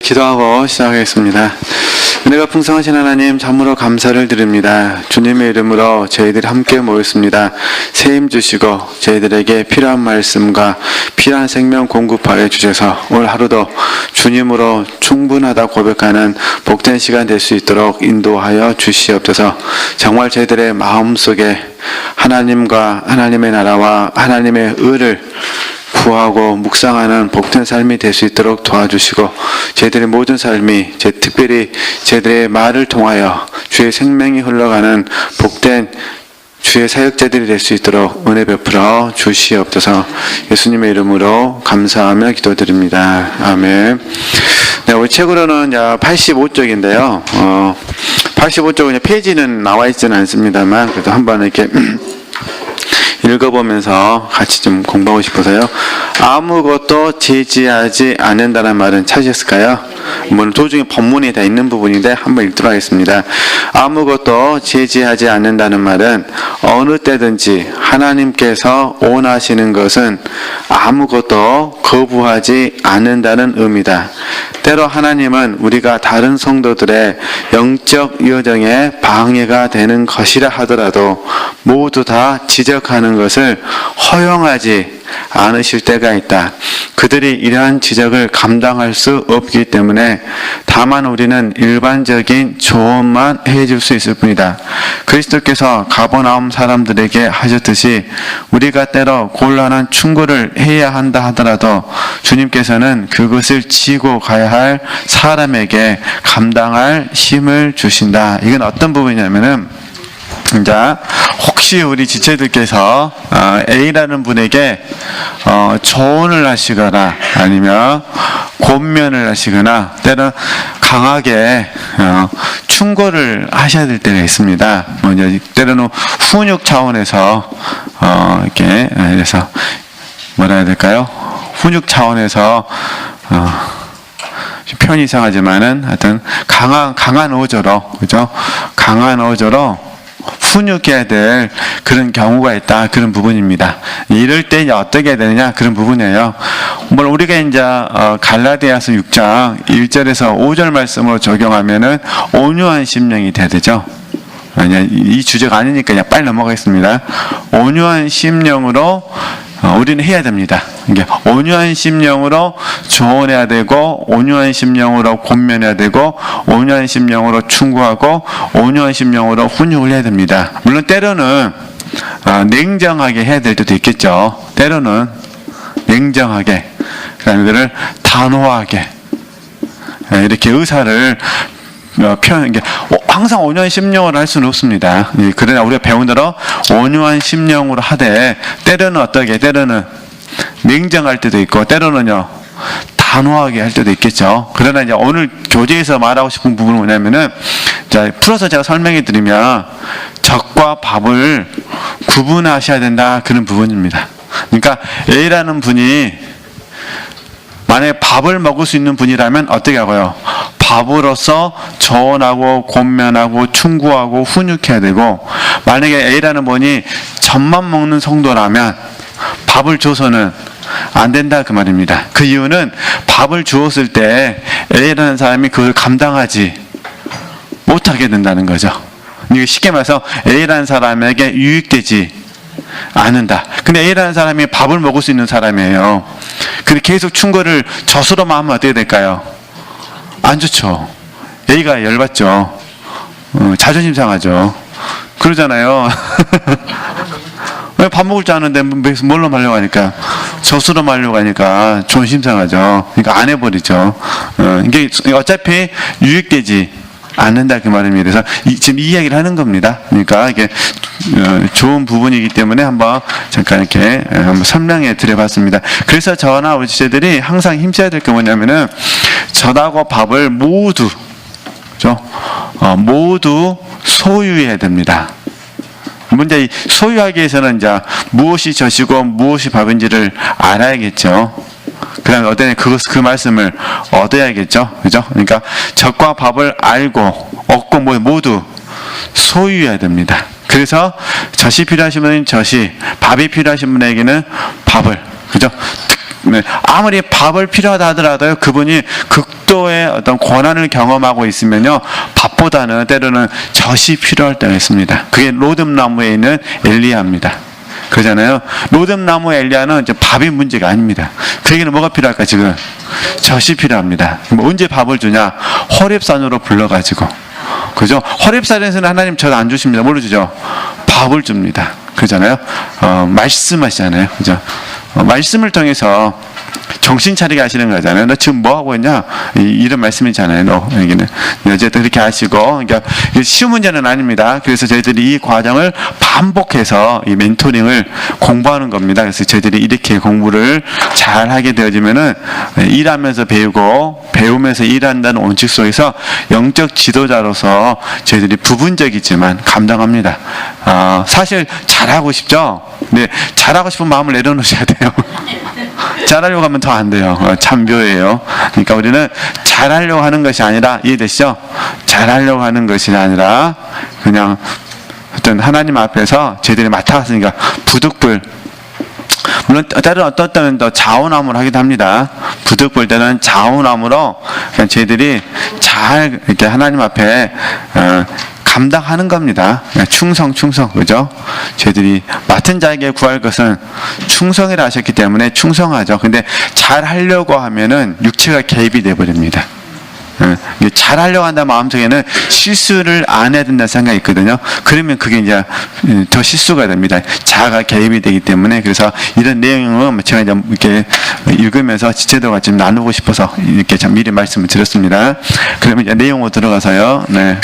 기도하고 시작하겠습니다. 은혜가 풍성하신 하나님, 참으로 감사를 드립니다. 주님의 이름으로 저희들이 함께 모였습니다. 새 힘 주시고 저희들에게 필요한 말씀과 필요한 생명 공급하여 주셔서 오늘 하루도 주님으로 충분하다 고백하는 복된 시간 될 수 있도록 인도하여 주시옵소서. 정말 저희들의 마음속에 하나님과 하나님의 나라와 하나님의 의를 구하고 묵상하는 복된 삶이 될 수 있도록 도와주시고, 저희들의 모든 삶이 특별히 저희들의 말을 통하여 주의 생명이 흘러가는 복된 주의 사역자들이 될 수 있도록 은혜 베풀어 주시옵소서. 예수님의 이름으로 감사하며 기도드립니다. 아멘. 네, 우리 책으로는 85쪽인데요. 85쪽은 페이지는 나와 있지는 않습니다만 그래도 한번 이렇게 읽어보면서 같이 좀 공부하고 싶어서요. 아무것도 제지하지 않는다는 말은 찾으셨을까요? 물론 도중에 본문에 다 있는 부분인데 한번 읽도록 하겠습니다. 아무것도 제지하지 않는다는 말은 어느 때든지 하나님께서 원하시는 것은 아무것도 거부하지 않는다는 의미다. 때로 하나님은 우리가 다른 성도들의 영적 여정에 방해가 되는 것이라 하더라도 모두 다 지적하는 것을 허용하지 않으실 때가 있다. 그들이 이러한 지적을 감당할 수 없기 때문에 다만 우리는 일반적인 조언만 해줄 수 있을 뿐이다. 그리스도께서 가버나움 사람들에게 하셨듯이 우리가 때로 곤란한 충고를 해야 한다 하더라도 주님께서는 그것을 지고 가야 할 사람에게 감당할 힘을 주신다. 이건 어떤 부분이냐면은, 자, 혹시 우리 지체들께서 A라는 분에게 조언을 하시거나 아니면 권면을 하시거나 때로는 강하게 충고를 하셔야 될 때가 있습니다. 때로는 훈육 차원에서 이렇게, 그래서 뭐라 해야 될까요? 훈육 차원에서 표현이 이상하지만은 하여튼 강한 어조로, 그죠? 강한 어조로 훈육해야 될 그런 경우가 있다. 그런 부분입니다. 이럴 때 어떻게 해야 되느냐? 그런 부분이에요. 물론 우리가 이제 갈라디아서 6장 1절에서 5절 말씀으로 적용하면은 온유한 심령이 돼야 되죠. 이 주제가 아니니까 그냥 빨리 넘어가겠습니다. 온유한 심령으로 우리는 해야 됩니다. 이게 온유한 심령으로 조언해야 되고, 온유한 심령으로 권면해야 되고, 온유한 심령으로 충고하고, 온유한 심령으로 훈육을 해야 됩니다. 물론 때로는 냉정하게 해야 될 때도 있겠죠. 때로는 냉정하게, 그다음에 그를 단호하게 이렇게 의사를 표현, 항상 온유한 심령으로 할 수는 없습니다. 그러나 우리가 배운 대로 온유한 심령으로 하되, 때로는 어떻게, 때로는 냉정할 때도 있고, 때로는요, 단호하게 할 때도 있겠죠. 그러나 이제 오늘 교재에서 말하고 싶은 부분은 뭐냐면은, 자, 풀어서 제가 설명해 드리면, 적과 밥을 구분하셔야 된다. 그런 부분입니다. 그러니까 A라는 분이 만약에 밥을 먹을 수 있는 분이라면 어떻게 하고요? 밥으로서 조언하고 권면하고 충고하고 훈육해야 되고, 만약에 A라는 분이 젖만 먹는 성도라면 밥을 줘서는 안 된다 그 말입니다. 그 이유는 밥을 주었을 때 A라는 사람이 그걸 감당하지 못하게 된다는 거죠. 쉽게 말해서 A라는 사람에게 유익되지 않는다. 근데 A라는 사람이 밥을 먹을 수 있는 사람이에요. 근데 계속 충고를 젖으로만 하면 어떻게 될까요? 안 좋죠. A가 열받죠. 자존심 상하죠. 그러잖아요. 왜 밥 먹을 줄 아는데 뭘로 말려고 하니까, 젖으로 말려고 하니까 존심 상하죠. 그러니까 안 해버리죠. 이게 어차피 유익되지 않는다 그 말입니다. 그래서 지금 이 이야기를 하는 겁니다. 그러니까 이게 좋은 부분이기 때문에 한번 잠깐 이렇게 한번 설명해 드려봤습니다. 그래서 저나 우리 지체들이 항상 힘써야 될 게 뭐냐면은, 젖하고 밥을 모두, 그죠? 모두 소유해야 됩니다. 먼저 이 소유하기 위해서는 이제 무엇이 젖이고 무엇이 밥인지를 알아야겠죠. 그 다음에 어떤 그 말씀을 얻어야겠죠. 그죠? 그러니까 젖과 밥을 알고 얻고 모두 소유해야 됩니다. 그래서 젖이 필요하신 분은 젖이, 밥이 필요하신 분에게는 밥을, 그죠? 네, 아무리 밥을 필요하다 하더라도 그분이 극도의 어떤 고난을 경험하고 있으면요, 밥보다는 때로는 젖이 필요할 때가 있습니다. 그게 로뎀나무에 있는 엘리야입니다. 그러잖아요. 로뎀나무 엘리야는 이제 밥이 문제가 아닙니다. 그에게는 뭐가 필요할까? 지금 젖이 필요합니다. 그럼 언제 밥을 주냐? 호렙산으로 불러가지고, 그죠? 호렙산에서는 하나님 젖 안 주십니다. 뭘로 주죠? 밥을 줍니다. 그러잖아요. 말씀하시잖아요. 그죠? 말씀을 통해서 정신 차리게 하시는 거잖아요. 너 지금 뭐 하고 있냐? 이런 말씀이잖아요. 너 여기는 어쨌든 그렇게 하시고, 그러니까 쉬운 문제는 아닙니다. 그래서 저희들이 이 과정을 반복해서 이 멘토링을 공부하는 겁니다. 그래서 저희들이 이렇게 공부를 잘 하게 되어지면은 일하면서 배우고 배우면서 일한다는 원칙 속에서 영적 지도자로서 저희들이 부분적이지만 감당합니다. 사실 잘하고 싶죠. 네, 잘하고 싶은 마음을 내려놓으셔야 돼요. 잘하려고 하면 더 안 돼요. 참 묘해요. 그러니까 우리는 잘하려고 하는 것이 아니라, 이해되시죠? 잘하려고 하는 것이 아니라 그냥 어떤 하나님 앞에서 저희들이 맡아왔으니까 부득불, 물론 때로는 어떤 때는 더 자원함으로 하기도 합니다. 부득불 때는 자원함으로 그냥 저희들이 잘 이렇게 하나님 앞에 감당하는 겁니다. 충성, 그죠? 저희들이 맡은 자에게 구할 것은 충성이라 하셨기 때문에 충성하죠. 근데 잘 하려고 하면은 육체가 개입이 돼버립니다. 잘 하려고 한다 마음속에는 실수를 안 해야 된다는 생각이 있거든요. 그러면 그게 이제 더 실수가 됩니다. 자아가 개입이 되기 때문에. 그래서 이런 내용은 제가 이제 이렇게 읽으면서 지체들과 좀 나누고 싶어서 이렇게 참 미리 말씀을 드렸습니다. 그러면 이제 내용으로 들어가서요. 네.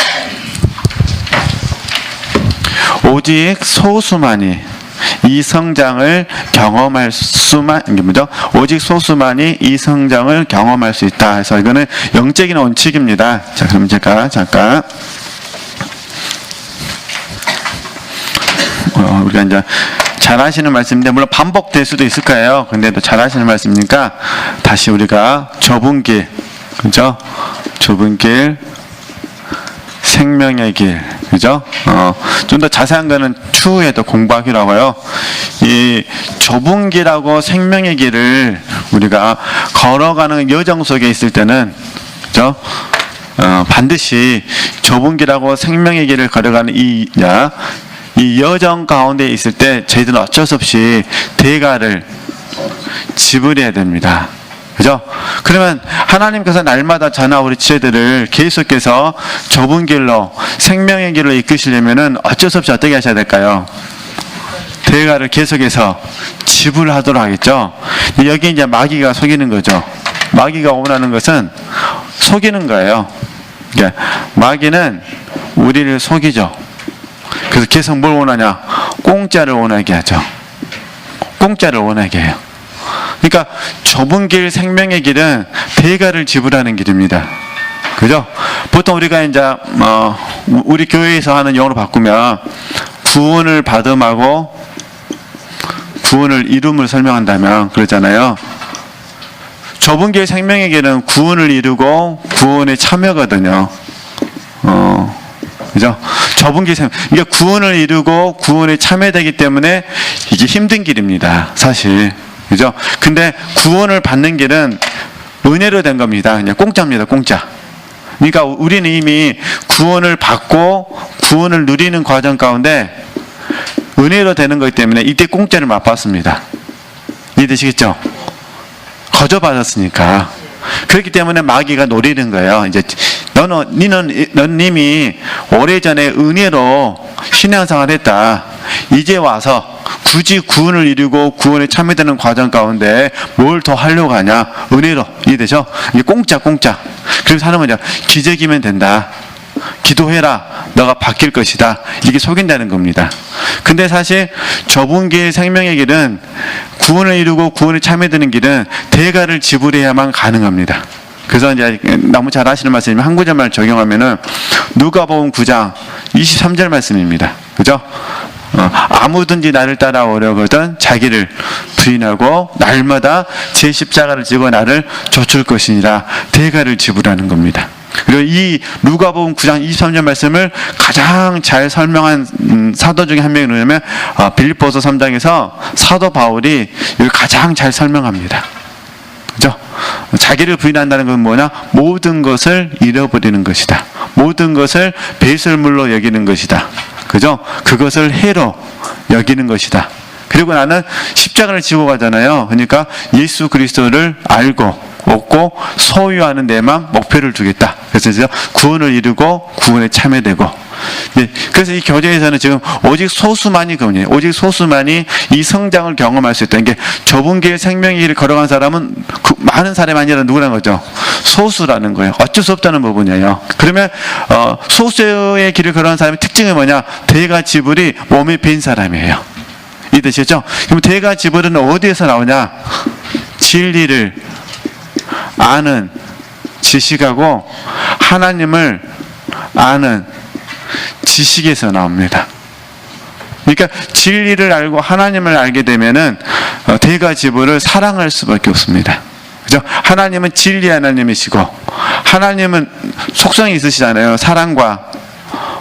오직 소수만이 이 성장을 경험할 수만, 이게 뭐죠? 오직 소수만이 이 성장을 경험할 수 있다. 해서 이거는 영적인 원칙입니다. 자, 그럼 제가 잠깐 우리가 이제 잘 하시는 말씀인데, 물론 반복될 수도 있을 거예요. 근데 또 잘 하시는 말씀이니까 다시 우리가 좁은 길, 그죠? 좁은 길, 생명의 길, 그죠? 좀 더 자세한 거는 추후에 더 공부하기로 하고요. 이 좁은 길하고 생명의 길을 우리가 걸어가는 여정 속에 있을 때는, 그죠? 반드시 좁은 길하고 생명의 길을 걸어가는 이 여정 가운데 있을 때 저희들은 어쩔 수 없이 대가를 지불해야 됩니다. 그죠? 그러면 하나님께서 날마다 저나 우리 지체들을 계속해서 좁은 길로, 생명의 길로 이끄시려면은 어쩔 수 없이 어떻게 하셔야 될까요? 대가를 계속해서 지불하도록 하겠죠? 여기 이제 마귀가 속이는 거죠. 마귀가 원하는 것은 속이는 거예요. 그러니까 마귀는 우리를 속이죠. 그래서 계속 뭘 원하냐? 공짜를 원하게 하죠. 공짜를 원하게 해요. 그러니까 좁은 길, 생명의 길은 대가를 지불하는 길입니다. 그죠? 보통 우리가 이제 우리 교회에서 하는 용어로 바꾸면 구원을 받음하고 구원을 이룸을 설명한다면 그러잖아요. 좁은 길, 생명의 길은 구원을 이루고 구원에 참여거든요. 그죠? 좁은 길, 그러니까 구원을 이루고 구원에 참여되기 때문에 이게 힘든 길입니다. 사실. 그죠? 근데 구원을 받는 길은 은혜로 된 겁니다. 그냥 공짜입니다. 공짜. 그러니까 우리는 이미 구원을 받고 구원을 누리는 과정 가운데 은혜로 되는 거기 때문에 이때 공짜를 맛봤습니다. 이해되시겠죠? 거저 받았으니까. 그렇기 때문에 마귀가 노리는 거예요. 이제 넌 이미 오래전에 은혜로 신앙생활을 했다. 이제 와서 굳이 구원을 이루고 구원에 참여되는 과정 가운데 뭘 더 하려고 하냐? 은혜로. 이해되죠? 이게 공짜. 그래서 하는 거냐? 기적이면 된다. 기도해라. 너가 바뀔 것이다. 이게 속인다는 겁니다. 근데 사실 좁은 길, 생명의 길은 구원을 이루고 구원에 참여되는 길은 대가를 지불해야만 가능합니다. 그래서 이제 너무 잘 아시는 말씀이면 한 구절만 적용하면은 누가복음 9장 23절 말씀입니다. 그죠? 아무든지 나를 따라오려거든 자기를 부인하고 날마다 제 십자가를 지고 나를 좇을 것이니라. 대가를 지불하는 겁니다. 그리고 이 누가복음 9장 23절 말씀을 가장 잘 설명한 사도 중에 한 명이 누구냐면 빌립보서 3장에서 사도 바울이 이걸 가장 잘 설명합니다. 그죠? 자기를 부인한다는 건 뭐냐? 모든 것을 잃어버리는 것이다. 모든 것을 배설물로 여기는 것이다. 그죠? 그것을 해로 여기는 것이다. 그리고 나는 십자가를 지고 가잖아요. 그러니까 예수 그리스도를 알고 얻고 소유하는 데만 목표를 두겠다. 그래서 구원을 이루고 구원에 참여되고. 네, 그래서 이 교제에서는 지금 오직 소수만이 그분이에요. 오직 소수만이 이 성장을 경험할 수 있다는 게 좁은 길 생명의 길을 걸어간 사람은 그 많은 사람이 아니라 누구라는 거죠? 소수라는 거예요. 어쩔 수 없다는 부분이에요. 그러면 소수의 길을 걸어간 사람의 특징이 뭐냐? 대가 지불이 몸에 밴 사람이에요. 이 뜻이죠? 그럼 대가 지불은 어디에서 나오냐? 진리를 아는 지식하고 하나님을 아는 지식에서 나옵니다. 그러니까 진리를 알고 하나님을 알게 되면은 대가 지불을 사랑할 수밖에 없습니다. 그죠? 하나님은 진리 하나님이시고 하나님은 속성이 있으시잖아요. 사랑과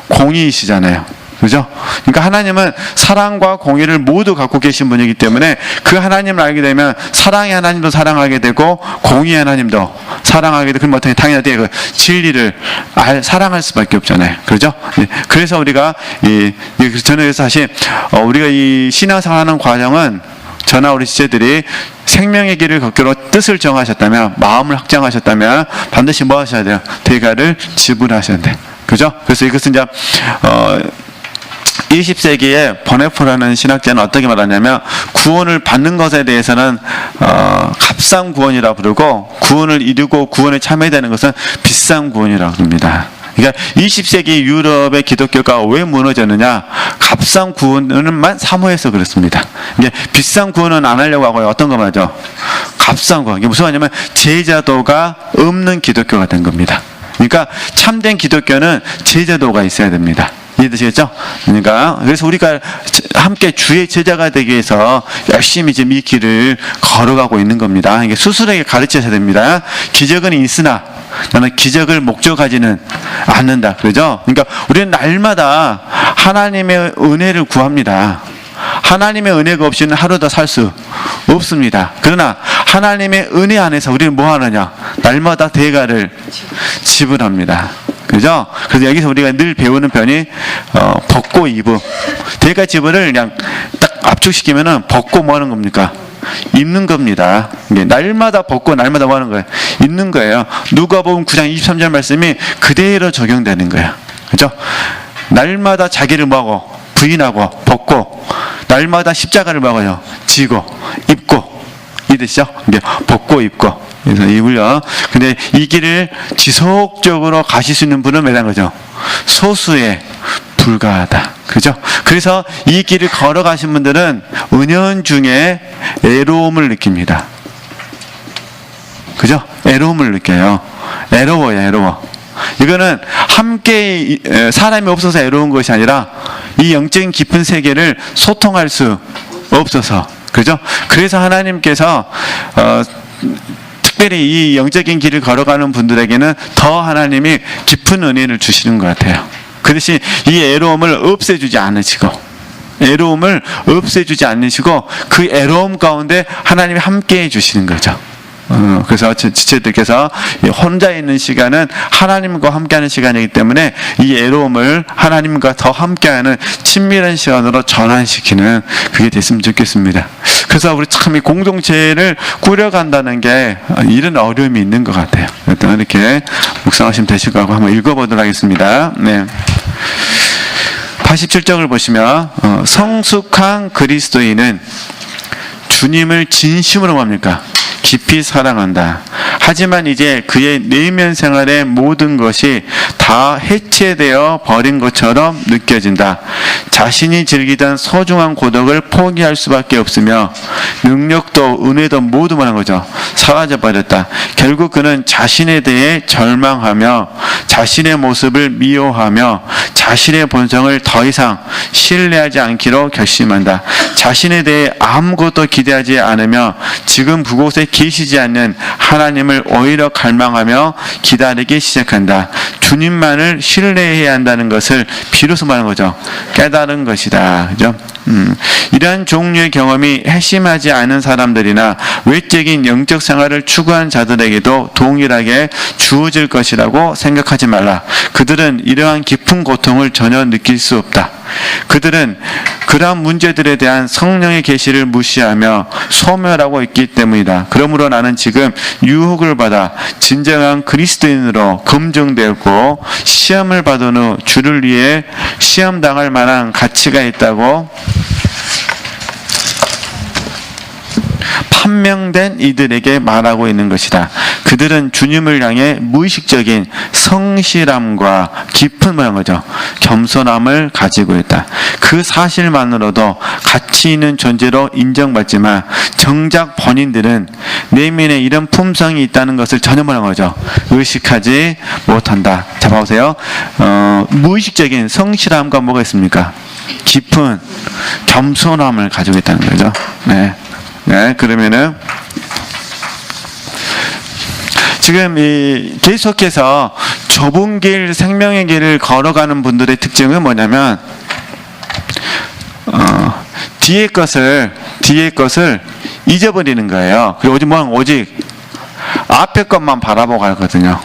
공의이시잖아요. 그죠? 그러니까 하나님은 사랑과 공의를 모두 갖고 계신 분이기 때문에 그 하나님을 알게 되면 사랑의 하나님도 사랑하게 되고 공의의 하나님도 사랑하게 되고, 그럼 어떻게 당연히 그 진리를 사랑할 수밖에 없잖아요. 그죠? 그래서 우리가 저는 그래서 사실 우리가 이 신앙생활하는 과정은 저나 우리 지체들이 생명의 길을 걷기로 뜻을 정하셨다면, 마음을 확정하셨다면 반드시 뭐 하셔야 돼요? 대가를 지불하셔야 돼요. 그죠? 그래서 이것은 이제 20세기에 버네포라는 신학자는 어떻게 말하냐면, 구원을 받는 것에 대해서는 값싼 구원이라고 부르고, 구원을 이루고 구원에 참여되는 것은 비싼 구원이라고 부릅니다. 그러니까 20세기 유럽의 기독교가 왜 무너졌느냐? 값싼 구원만 사모해서 그렇습니다. 이게 비싼 구원은 안 하려고 하고요. 어떤 거 말이죠? 값싼 구원. 이게 무슨 말이냐면 제자도가 없는 기독교가 된 겁니다. 그러니까 참된 기독교는 제자도가 있어야 됩니다. 이해되시겠죠? 그러니까 그래서 우리가 함께 주의 제자가 되기 위해서 열심히 지금 이 길을 걸어가고 있는 겁니다. 이게 스스로에게 가르쳐야 됩니다. 기적은 있으나 나는 기적을 목적하지는 않는다. 그러죠? 그러니까 우리는 날마다 하나님의 은혜를 구합니다. 하나님의 은혜가 없이는 하루도 살 수 없습니다. 그러나 하나님의 은혜 안에서 우리는 뭐 하느냐? 날마다 대가를 지불합니다. 그죠? 그래서 여기서 우리가 늘 배우는 편이 벗고 입음. 대가 지불을 그냥 딱 압축시키면은 벗고 뭐 하는 겁니까? 입는 겁니다. 이게 날마다 벗고 날마다 뭐 하는 거예요? 입는 거예요. 누가복음 9장 23절 말씀이 그대로 적용되는 거예요. 그죠? 날마다 자기를 뭐하고 부인하고 벗고, 날마다 십자가를 먹어요. 지고 입고. 이해되시죠? 이게 벗고 입고. 그래서 입을요. 근데 이 길을 지속적으로 가실 수 있는 분은 몇한 거죠? 소수에 불과하다. 그죠? 그래서 이 길을 걸어가신 분들은 은연중에 애로움을 느낍니다. 그죠? 애로움을 느껴요. 애로워요, 애로워. 이거는 함께 사람이 없어서 애로운 것이 아니라 이 영적인 깊은 세계를 소통할 수 없어서. 그죠? 그래서 하나님께서 특별히 이 영적인 길을 걸어가는 분들에게는 더 하나님이 깊은 은혜를 주시는 것 같아요. 그 대신 이 애로움을 없애주지 않으시고, 애로움을 없애주지 않으시고 그 애로움 가운데 하나님이 함께 해주시는 거죠. 그래서 지체들께서 혼자 있는 시간은 하나님과 함께하는 시간이기 때문에 이 애로움을 하나님과 더 함께하는 친밀한 시간으로 전환시키는 그게 됐으면 좋겠습니다. 그래서 우리 참 이 공동체를 꾸려간다는 게 이런 어려움이 있는 것 같아요. 일단 이렇게 묵상하시면 되실 것 같고 한번 읽어보도록 하겠습니다. 네. 87쪽을 보시면 성숙한 그리스도인은 주님을 진심으로 뭡니까? 깊이 사랑한다. 하지만 이제 그의 내면 생활의 모든 것이 다 해체되어 버린 것처럼 느껴진다. 자신이 즐기던 소중한 고독을 포기할 수밖에 없으며 능력도 은혜도 모두 뭐라는 거죠? 사라져 버렸다. 결국 그는 자신에 대해 절망하며 자신의 모습을 미워하며 자신의 본성을 더 이상 신뢰하지 않기로 결심한다. 자신에 대해 아무것도 기대하지 않으며 지금 그곳에 계시지 않는 하나님을 오히려 갈망하며 기다리기 시작한다. 주님만을 신뢰해야 한다는 것을 비로소 말하는 거죠. 깨달은 것이다. 그죠? 이러한 종류의 경험이 핵심하지 않은 사람들이나 외적인 영적 생활을 추구한 자들에게도 동일하게 주어질 것이라고 생각하지 말라. 그들은 이러한 깊은 고통을 전혀 느낄 수 없다. 그들은 그러한 문제들에 대한 성령의 계시를 무시하며 소멸하고 있기 때문이다. 그러므로 나는 지금 유혹을 받아 진정한 그리스도인으로 검증되었고 시험을 받은 후 주를 위해 시험당할 만한 가치가 있다고 판명된 이들에게 말하고 있는 것이다. 그들은 주님을 향해 무의식적인 성실함과 깊은 거죠. 겸손함을 가지고 있다. 그 사실만으로도 가치 있는 존재로 인정받지만 정작 본인들은 내면에 이런 품성이 있다는 것을 전혀 뭐라는 거죠. 의식하지 못한다. 자, 봐보세요. 무의식적인 성실함과 뭐가 있습니까? 깊은 겸손함을 가지고 있다는 거죠. 네, 그러면은 지금 계속해서 좁은 길, 생명의 길을 걸어가는 분들의 특징은 뭐냐면 뒤에 것을 잊어버리는 거예요. 그리고 오직 앞에 것만 바라보고 가거든요.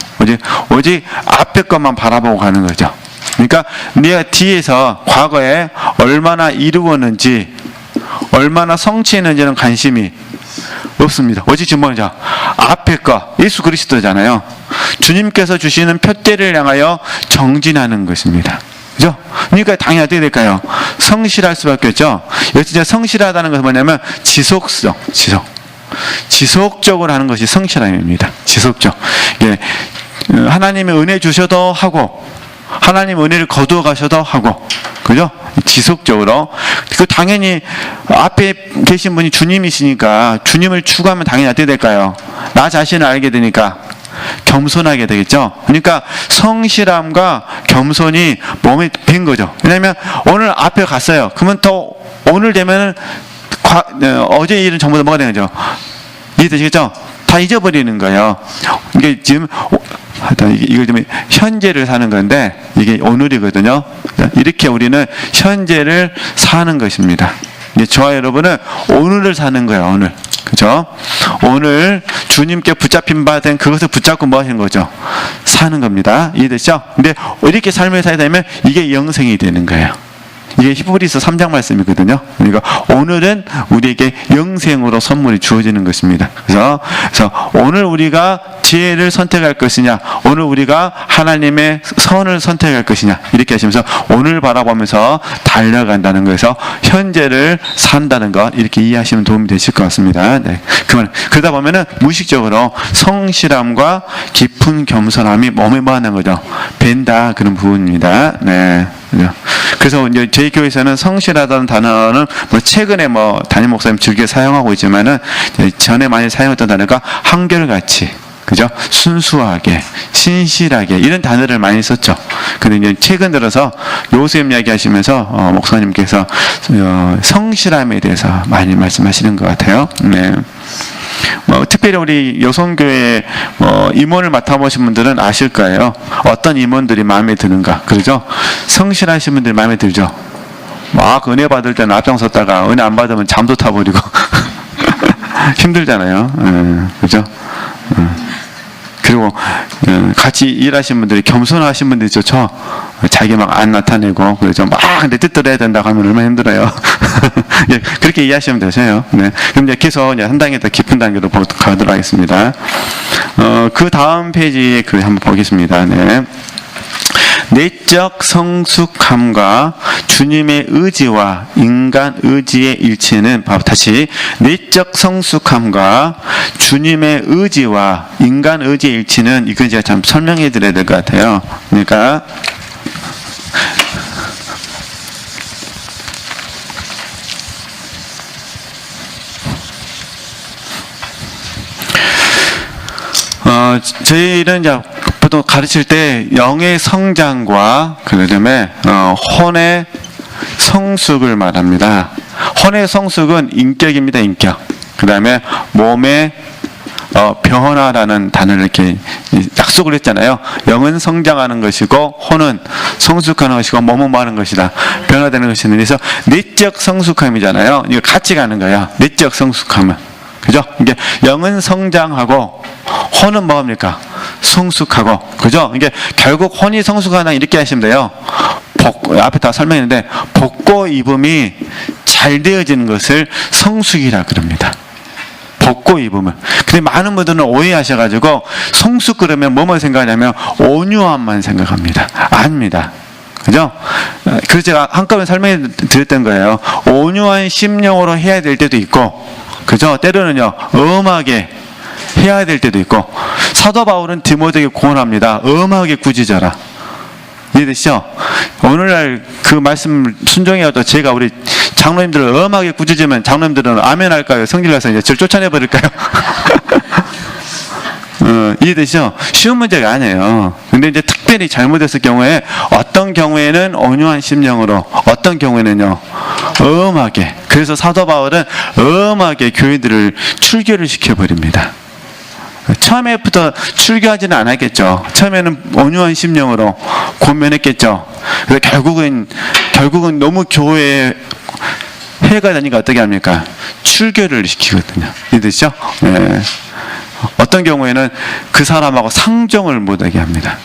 오직 앞에 것만 바라보고 가는 거죠. 그러니까 내가 뒤에서 과거에 얼마나 이루었는지, 얼마나 성취했는지는 관심이 없습니다. 오직 지금 뭐죠? 앞에 거, 예수 그리스도잖아요. 주님께서 주시는 표대를 향하여 정진하는 것입니다. 그죠? 그러니까 당연히 어떻게 될까요? 성실할 수밖에 없죠. 여기서 성실하다는 것은 뭐냐면 지속적으로 하는 것이 성실함입니다. 지속적. 예, 하나님의 은혜 주셔도 하고, 하나님 은혜를 거두어 가셔도 하고, 그죠? 지속적으로. 그 당연히 앞에 계신 분이 주님이시니까 주님을 추구하면 당연히 어떻게 될까요? 나 자신을 알게 되니까 겸손하게 되겠죠. 그러니까 성실함과 겸손이 몸에 밴 거죠. 왜냐하면 오늘 앞에 갔어요. 그러면 또 오늘 되면은 어제 일은 전부 다 뭐가 되는 거죠? 이해되시겠죠? 다 잊어버리는 거예요. 이게 지금 이거 좀 현재를 사는 건데 이게 오늘이거든요. 이렇게 우리는 현재를 사는 것입니다. 저와 여러분은 오늘을 사는 거예요. 오늘. 그죠? 오늘 주님께 붙잡힌 바 된 그것을 붙잡고 뭐 하시는 거죠? 사는 겁니다. 이해되시죠? 근데 이렇게 삶을 살게 되면 이게 영생이 되는 거예요. 이게 히브리서 3장 말씀이거든요. 그러니까 오늘은 우리에게 영생으로 선물이 주어지는 것입니다. 그래서 오늘 우리가 지혜를 선택할 것이냐, 오늘 우리가 하나님의 선을 선택할 것이냐, 이렇게 하시면서 오늘 바라보면서 달려간다는 거에서 현재를 산다는 것, 이렇게 이해하시면 도움이 되실 것 같습니다. 네. 그러다 보면은 무의식적으로 성실함과 깊은 겸손함이 몸에 뭐 하는 거죠? 밴다, 그런 부분입니다. 네. 그래서 이제 저희 교회에서는 성실하다는 단어는 최근에 담임 목사님 즐겨 사용하고 있지만은 전에 많이 사용했던 단어가 한결같이, 그죠? 순수하게, 신실하게, 이런 단어를 많이 썼죠. 근데 이제 최근 들어서 요셉 이야기 하시면서 목사님께서 성실함에 대해서 많이 말씀하시는 것 같아요. 네. 특별히 우리 여성교회 임원을 맡아보신 분들은 아실 거예요. 어떤 임원들이 마음에 드는가. 그러죠? 성실하신 분들이 마음에 들죠? 막 은혜 받을 때는 앞장섰다가 은혜 안 받으면 잠도 타버리고 힘들잖아요. 그죠? 그리고 같이 일하신 분들이 겸손하신 분들이 좋죠. 자기 막 안 나타내고 그래서 막 근데 뜻대로 된다고 하면 얼마나 힘들어요. 예, 그렇게 이해하시면 되세요. 네. 그럼 이제 계속 한 단계 더 깊은 단계로 가도록 하겠습니다. 그 다음 페이지에 글 한번 보겠습니다. 네. 내적 성숙함과 주님의 의지와 인간 의지의 일치는 다시 내적 성숙함과 주님의 의지와 인간 의지의 일치는 이건 제가 참 설명해 드려야 될 것 같아요. 그러니까 저희는 이제 보통 가르칠 때 영의 성장과 그다음에 혼의 성숙을 말합니다. 혼의 성숙은 인격입니다. 인격. 그다음에 몸의 변화라는 단어를 이렇게 약속을 했잖아요. 영은 성장하는 것이고 혼은 성숙하는 것이고 몸은 뭐 하는 것이다. 변화되는 것이다. 그래서 내적 성숙함이잖아요. 이거 같이 가는 거야. 내적 성숙함은. 그죠? 이게 영은 성장하고 혼은 뭐합니까? 성숙하고. 그죠? 이게 결국 혼이 성숙하나 이렇게 하시면 돼요. 앞에 다 설명했는데 벗고 입음이 잘 되어지는 것을 성숙이라 그럽니다. 벗고 입으면. 근데 많은 분들은 오해하셔가지고 성숙 그러면 뭐만 생각하냐면 온유함만 생각합니다. 아닙니다. 그죠? 그래서 제가 한꺼번에 설명해 드렸던 거예요. 온유한 심령으로 해야 될 때도 있고, 그죠? 때로는요, 엄하게 해야 될 때도 있고, 사도 바울은 디모데에게 고언합니다. 엄하게 꾸짖어라. 이해되시죠? 오늘날 그 말씀 순종해도 제가 우리 장로님들을 엄하게 꾸짖으면 장로님들은 아멘 할까요? 성질 나서 이제 저를 쫓아내버릴까요? 이해되시죠? 쉬운 문제가 아니에요. 근데 이제 특별히 잘못했을 경우에 어떤 경우에는 온유한 심령으로, 어떤 경우에는요, 엄하게. 그래서 사도 바울은 엄하게 교회들을 출교를 시켜버립니다. 처음에부터 출교하지는 않았겠죠. 처음에는 온유한 심령으로 권면했겠죠. 그래서 결국은 너무 교회에 해가 되니까 어떻게 합니까? 출교를 시키거든요. 이해되시죠? 네. 어떤 경우에는 그 사람하고 상종을 못하게 합니다.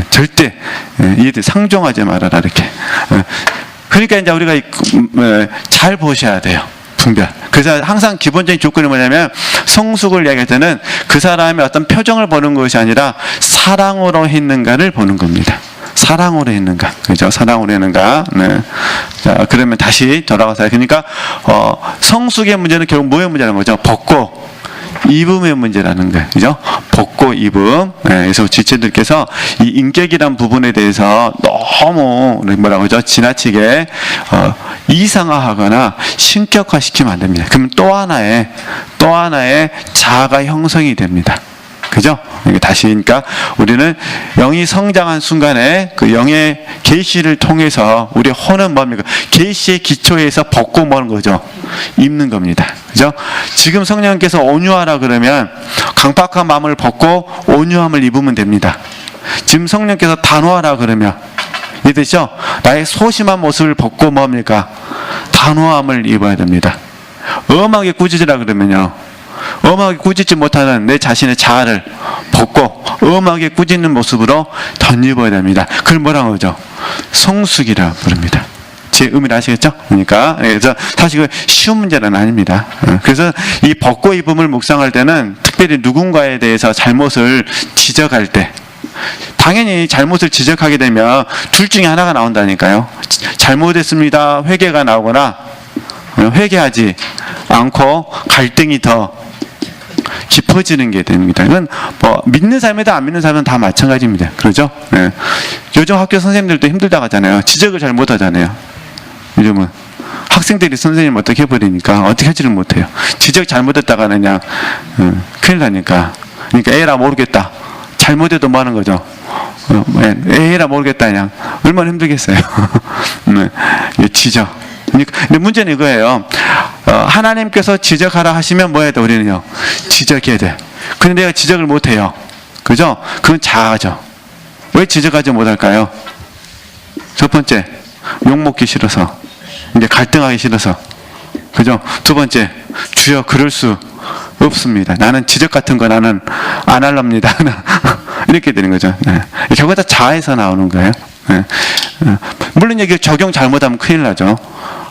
절대 상종하지 말아라 이렇게. 그러니까 이제 우리가 잘 보셔야 돼요. 분별. 그래서 항상 기본적인 조건이 뭐냐면 성숙을 이야기할 때는 그 사람의 어떤 표정을 보는 것이 아니라 사랑으로 했는가를 보는 겁니다. 사랑으로 했는가, 그죠? 사랑으로 했는가. 네. 자, 그러면 다시 돌아가서 그러니까 성숙의 문제는 결국 뭐의 문제라는 거죠? 벗고 입음의 문제라는 거예요. 그죠? 벗고 입음. 네, 그래서 지체들께서 이 인격이란 부분에 대해서 너무 뭐라고 하죠? 지나치게 이상화하거나 신격화시키면 안 됩니다. 그러면 또 하나의 자아가 형성이 됩니다. 그죠? 다시 그러니까 우리는 영이 성장한 순간에 그 영의 계시를 통해서 우리 혼은 뭡니까? 계시의 기초에서 벗고 뭐는 거죠? 입는 겁니다. 그죠? 지금 성령께서 온유하라 그러면 강팍한 마음을 벗고 온유함을 입으면 됩니다. 지금 성령께서 단호하라 그러면 이해되죠? 나의 소심한 모습을 벗고 뭡니까? 단호함을 입어야 됩니다. 엄하게 꾸짖으라 그러면요, 엄하게 꾸짖지 못하는 내 자신의 자아를 벗고 엄하게 꾸짖는 모습으로 덧입어야 됩니다. 그걸 뭐라고 하죠? 성숙이라 부릅니다. 제 의미를 아시겠죠? 그러니까 그래서 사실 그 쉬운 문제는 아닙니다. 그래서 이 벗고 입음을 묵상할 때는 특별히 누군가에 대해서 잘못을 지적할 때, 당연히 잘못을 지적하게 되면 둘 중에 하나가 나온다니까요. 잘못했습니다. 회개가 나오거나 회개하지 않고 갈등이 더 깊어지는 게 됩니다. 이건 뭐 믿는 사람이다 안 믿는 사람은 다 마찬가지입니다. 그렇죠? 네. 요즘 학교 선생님들도 힘들다고 하잖아요. 지적을 잘 못하잖아요. 요즘은 학생들이 선생님 어떻게 해버리니까 어떻게 하지를 못해요. 지적 잘못했다가는 그냥 큰일 나니까. 그러니까 에라 모르겠다. 잘못해도 뭐 하는 거죠? 에라 모르겠다 그냥. 얼마나 힘들겠어요. 네. 지적. 근데 문제는 이거예요. 하나님께서 지적하라 하시면 뭐 해야 돼? 우리는요, 지적해야 돼. 근데 내가 지적을 못해요. 그죠? 그건 자아죠. 왜 지적하지 못할까요? 첫 번째, 욕먹기 싫어서. 이제 갈등하기 싫어서. 그죠? 두 번째, 주여 그럴 수 없습니다. 나는 지적 같은 거 나는 안 할랍니다. 이렇게 되는 거죠. 네. 결국 다 자아에서 나오는 거예요. 네. 물론 이게 적용 잘못하면 큰일 나죠.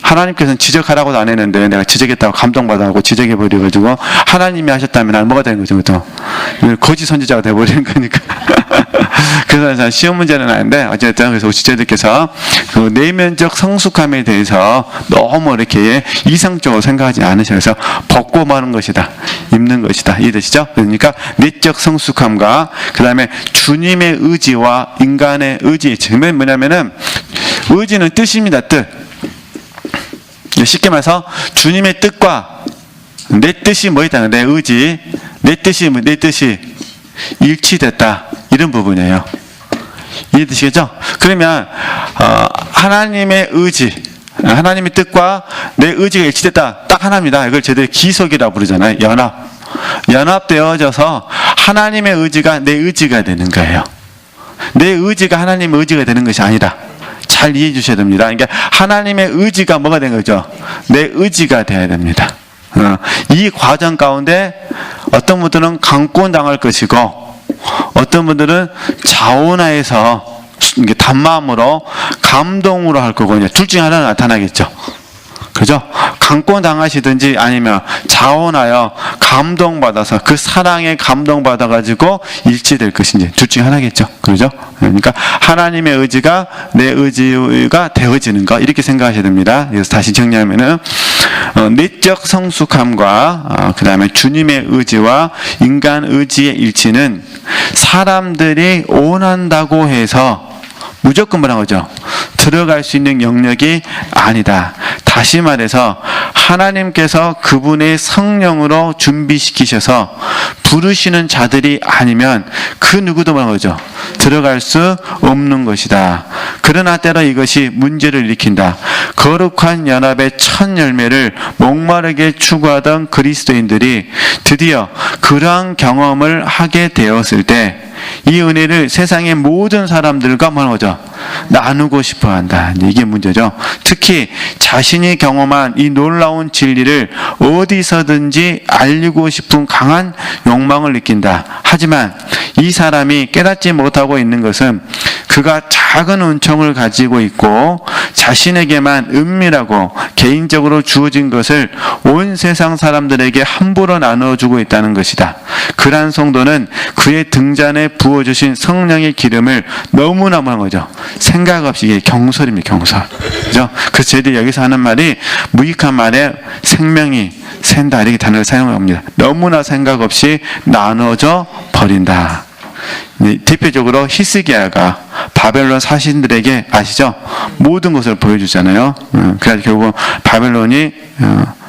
하나님께서는 지적하라고도 안 했는데 내가 지적했다고 감동받아가지고 지적해버려가지고 하나님이 하셨다면 나는 뭐가 되는 거죠? 그죠? 거짓 선지자가 돼버리는 거니까. 그래서 쉬운 문제는 아닌데 어쨌든 그래서 지체들께서 그 내면적 성숙함에 대해서 너무 이렇게 이상적으로 생각하지 않으셔서 벗고 마는 것이다, 입는 것이다. 이해되시죠? 그러니까 내적 성숙함과 그 다음에 주님의 의지와 인간의 의지. 지금 뭐냐면은 의지는 뜻입니다. 뜻. 쉽게 말해서 주님의 뜻과 내 뜻이 뭐였다? 내 의지, 내 뜻이 일치됐다. 이런 부분이에요. 이해되시겠죠? 그러면 하나님의 의지, 하나님의 뜻과 내 의지가 일치됐다. 딱 하나입니다. 이걸 제대로 기속이라고 부르잖아요. 연합. 연합되어져서 하나님의 의지가 내 의지가 되는 거예요. 내 의지가 하나님의 의지가 되는 것이 아니라, 잘 이해해 주셔야 됩니다. 그러니까 하나님의 의지가 뭐가 된 거죠? 내 의지가 돼야 됩니다. 이 과정 가운데 어떤 분들은 강권당할 것이고, 어떤 분들은 자원하에서 단마음으로 감동으로 할 거고, 둘 중에 하나는 나타나겠죠. 그죠? 강권당하시든지 아니면 자원하여 감동받아서 그 사랑에 감동받아가지고 일치될 것인지 둘 중에 하나겠죠. 그죠? 그러니까 하나님의 의지가 내 의지가 되어지는 것, 이렇게 생각하셔야 됩니다. 그래서 다시 정리하면은 내적 성숙함과 그 다음에 주님의 의지와 인간 의지의 일치는 사람들이 원한다고 해서 무조건 뭐라고 하죠? 들어갈 수 있는 영역이 아니다. 다시 말해서 하나님께서 그분의 성령으로 준비시키셔서 부르시는 자들이 아니면 그 누구도 뭐라고 하죠? 들어갈 수 없는 것이다. 그러나 때로 이것이 문제를 일으킨다. 거룩한 연합의 첫 열매를 목마르게 추구하던 그리스도인들이 드디어 그러한 경험을 하게 되었을 때 이 은혜를 세상의 모든 사람들과 뭐라고 하죠? 나누고 싶어 한다. 이게 문제죠. 특히 자신이 경험한 이 놀라운 진리를 어디서든지 알리고 싶은 강한 욕망을 느낀다. 하지만 이 사람이 깨닫지 못하고 있는 것은 그가 작은 은총을 가지고 있고 자신에게만 은밀하고 개인적으로 주어진 것을 온 세상 사람들에게 함부로 나눠주고 있다는 것이다. 그러한 성도는 그의 등잔에 부어주신 성령의 기름을 너무나 뭐한 거죠? 생각 없이, 이게 경솔입니다. 경솔. 그죠? 그래서 저희들이 여기서 하는 말이 무익한 말에 생명이 샌다, 이렇게 단어를 사용합니다. 너무나 생각 없이 나눠져 버린다. 대표적으로 히스기야가 바벨론 사신들에게 아시죠? 모든 것을 보여주잖아요. 그래서 결국 바벨론이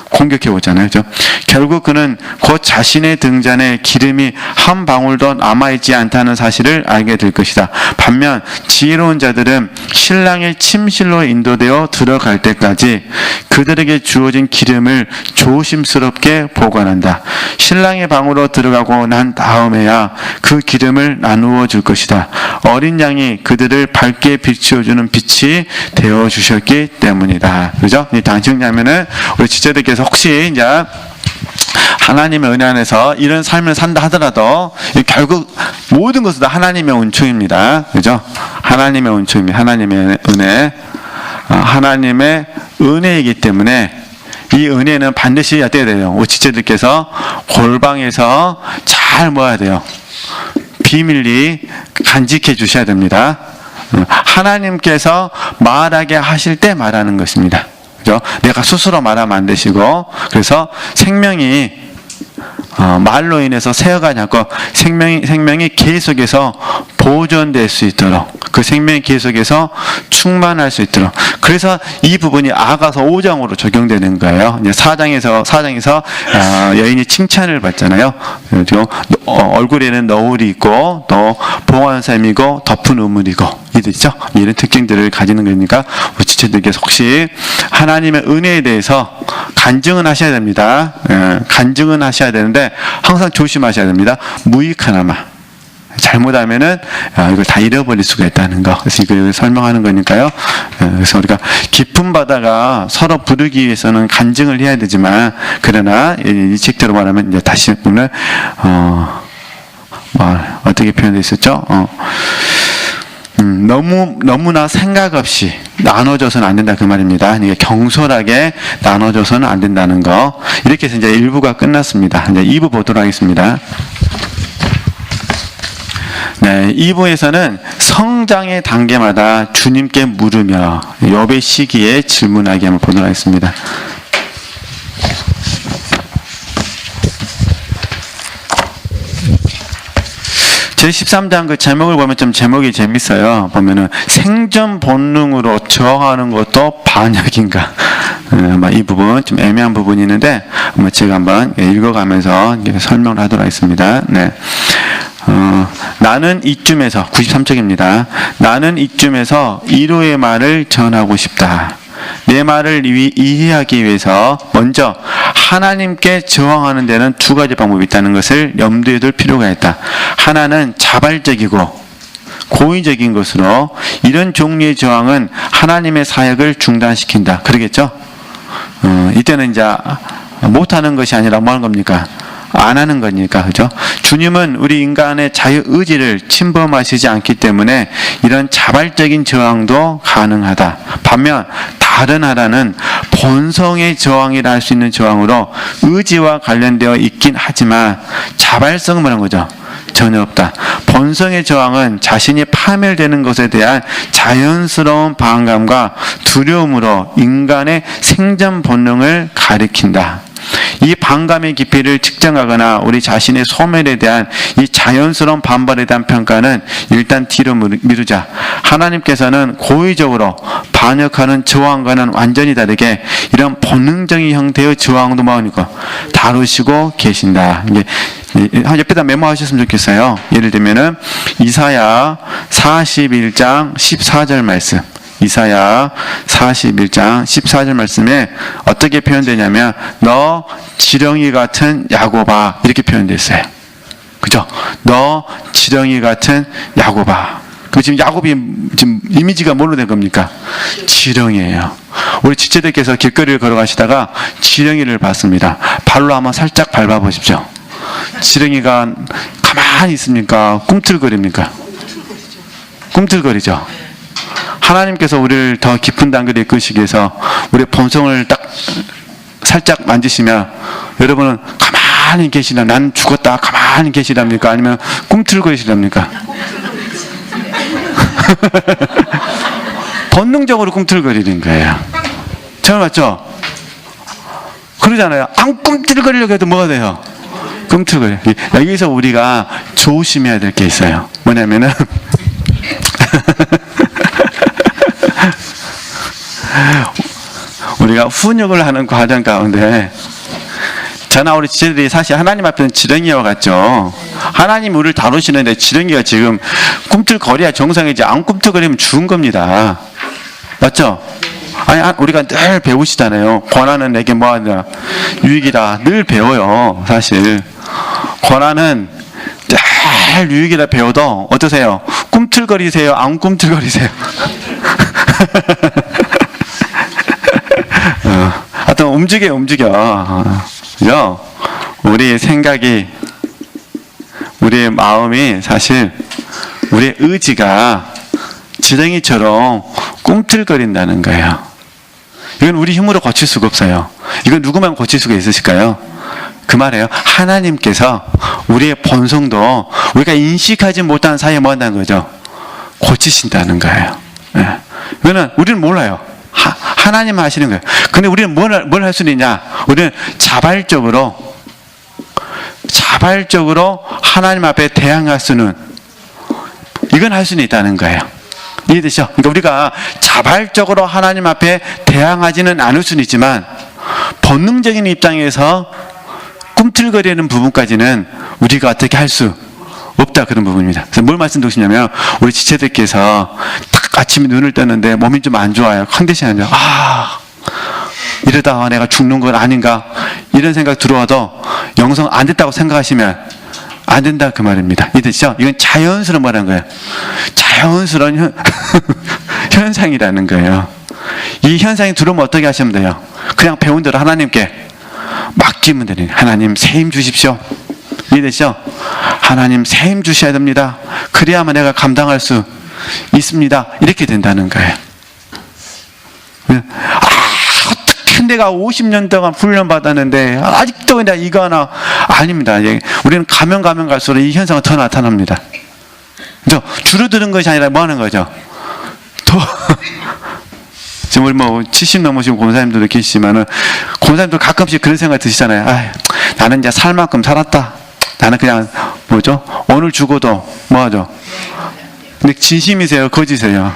공격해 오잖아요. 그죠? 결국 그는 곧 자신의 등잔에 기름이 한 방울도 남아있지 않다는 사실을 알게 될 것이다. 반면 지혜로운 자들은 신랑의 침실로 인도되어 들어갈 때까지 그들에게 주어진 기름을 조심스럽게 보관한다. 신랑의 방으로 들어가고 난 다음에야 그 기름을 나누어 줄 것이다. 어린 양이 그들을 밝게 비추어주는 빛이 되어 주셨기 때문이다. 그죠? 당신냐면은 우리 지체들께서 혹시 이제 하나님의 은혜 안에서 이런 삶을 산다 하더라도 결국 모든 것은 다 하나님의 은총입니다. 그죠? 하나님의 은총입니다. 하나님의 은혜. 하나님의 은혜이기 때문에 이 은혜는 반드시 어떻게 돼요? 우리 지체들께서 골방에서 잘 모아야 돼요. 비밀리 간직해 주셔야 됩니다. 하나님께서 말하게 하실 때 말하는 것입니다. 그죠? 내가 스스로 말하면 안 되시고, 그래서 생명이 말로 인해서 새어가지 않고 생명이 계속해서 보존될 수 있도록, 그 생명이 계속해서 충만할 수 있도록. 그래서 이 부분이 아가서 5장으로 적용되는 거예요. 이제 4장에서 여인이 칭찬을 받잖아요. 얼굴에는 너울이 있고 또 봉환샘이고 덮은 우물이고 있죠. 이런 특징들을 가지는 거니까 우리 지체들께서 혹시 하나님의 은혜에 대해서 간증은 하셔야 됩니다. 간증은 하셔야 되는데 항상 조심하셔야 됩니다. 무익하나마 잘못하면은 이걸 다 잃어버릴 수가 있다는 거. 그래서 이걸 설명하는 거니까요. 그래서 우리가 깊은 바다가 서로 부르기 위해서는 간증을 해야 되지만, 그러나 이 책대로 말하면 이제 다시 오늘 어떻게 표현되어 있었죠? 너무나 생각 없이 나눠져서는 안 된다, 그 말입니다. 그러니까 경솔하게 나눠져서는 안 된다는 거. 이렇게 해서 이제 1부가 끝났습니다. 이제 2부 보도록 하겠습니다. 네, 2부에서는 성장의 단계마다 주님께 물으며 욥의 시기에 질문하게 한번 보도록 하겠습니다. 제13장 그 제목을 보면 좀 제목이 재밌어요. 보면은 생존 본능으로 저항하는 것도 반역인가? 이 부분 좀 애매한 부분이 있는데 제가 한번 읽어가면서 설명을 하도록 하겠습니다. 네. 나는 이쯤에서 93쪽입니다. 나는 이쯤에서 이로의 말을 전하고 싶다. 내 말을 이해하기 위해서 먼저 하나님께 저항하는 데는 두 가지 방법이 있다는 것을 염두에 둘 필요가 있다. 하나는 자발적이고 고의적인 것으로 이런 종류의 저항은 하나님의 사역을 중단시킨다. 그러겠죠? 이때는 이제 못하는 것이 아니라 뭐 하는 겁니까? 안 하는 거니까, 그죠? 주님은 우리 인간의 자유의지를 침범하시지 않기 때문에 이런 자발적인 저항도 가능하다. 반면 다른 하나는 본성의 저항이라 할 수 있는 저항으로 의지와 관련되어 있긴 하지만 자발성은 뭐라는 거죠? 전혀 없다. 본성의 저항은 자신이 파멸되는 것에 대한 자연스러운 반감과 두려움으로 인간의 생존 본능을 가리킨다. 이 반감의 깊이를 측정하거나 우리 자신의 소멸에 대한 이 자연스러운 반발에 대한 평가는 일단 뒤로 미루자. 하나님께서는 고의적으로 반역하는 저항과는 완전히 다르게 이런 본능적인 형태의 저항도 뭐니까 다루시고 계신다. 이게 옆에다 메모하셨으면 좋겠어요. 예를 들면은 이사야 41장 14절 말씀. 이사야 41장 14절 말씀에 어떻게 표현되냐면 너 지렁이 같은 야곱아 이렇게 표현되어 있어요. 그죠? 너 지렁이 같은 야곱아. 그 지금 야곱이 지금 이미지가 뭘로 된 겁니까? 지렁이에요. 우리 지체들께서 길거리를 걸어가시다가 지렁이를 봤습니다. 발로 한번 살짝 밟아보십시오. 지렁이가 가만히 있습니까? 꿈틀거립니까? 꿈틀거리죠. 하나님께서 우리를 더 깊은 단계로 이끄시기 위해서 우리의 본성을 딱 살짝 만지시면 여러분은 가만히 계시나? 난 죽었다 가만히 계시랍니까? 아니면 꿈틀거리시랍니까? 본능적으로 꿈틀거리는 거예요. 정말 맞죠? 그러잖아요. 안 꿈틀거리려고 해도 뭐가 돼요? 꿈틀거려. 여기서 우리가 조심해야 될 게 있어요. 뭐냐면은 우리가 훈육을 하는 과정 가운데 저나 우리 지체들이 사실 하나님 앞에는 지렁이와 같죠. 하나님 우리를 다루시는데 지렁이가 지금 꿈틀거려야 정상이지 안 꿈틀거리면 죽은 겁니다. 맞죠? 아니 우리가 늘 배우시잖아요. 권한은 내게 뭐하냐 유익이다. 늘 배워요. 사실 권한은 늘 유익이다 배워도 어떠세요? 꿈틀거리세요? 안 꿈틀거리세요? 하여튼 움직여. 그죠? 우리의 생각이, 우리의 마음이 사실 우리의 의지가 지렁이처럼 꿈틀거린다는 거예요. 이건 우리 힘으로 고칠 수가 없어요. 이건 누구만 고칠 수가 있으실까요? 그 말이에요. 하나님께서 우리의 본성도 우리가 인식하지 못한 사이에 뭐 한다는 거죠? 고치신다는 거예요. 네. 이거는 우리는 몰라요. 하나님 하시는 거예요. 근데 우리는 뭘 할 수 있냐? 우리는 자발적으로 하나님 앞에 대항할 수는, 이건 할 수는 있다는 거예요. 이해되시죠? 그러니까 우리가 자발적으로 하나님 앞에 대항하지는 않을 수는 있지만 본능적인 입장에서 꿈틀거리는 부분까지는 우리가 어떻게 할 수 없다, 그런 부분입니다. 그래서 뭘 말씀드리고 싶냐면 우리 지체들께서 딱 아침에 눈을 떴는데 몸이 좀 안 좋아요. 컨디션이 안 좋아. 이러다가 내가 죽는 건 아닌가 이런 생각 들어와도 영성 안 됐다고 생각하시면 안 된다, 그 말입니다. 이해되시죠? 이건 자연스러운 말하는 거예요. 자연스러운 현상이라는 거예요. 이 현상이 들어오면 어떻게 하시면 돼요? 그냥 배운 대로 하나님께 맡기면 되는 거예요. 하나님 새 힘 주십시오. 이해되시죠? 하나님 새 힘 주셔야 됩니다. 그래야만 내가 감당할 수 있습니다. 이렇게 된다는 거예요. 어떻게 내가 50년 동안 훈련 받았는데 아직도 그냥 이거 하나 아닙니다. 우리는 가면 갈수록 이 현상은 더 나타납니다. 그죠? 줄어드는 것이 아니라 뭐 하는 거죠? 더 지금 우리 뭐 70 넘으신 권사님들도 계시지만은 권사님들 가끔씩 그런 생각 드시잖아요. 나는 이제 살 만큼 살았다. 나는 그냥 뭐죠? 오늘 죽어도 뭐하죠? 근데 진심이세요? 거짓이세요?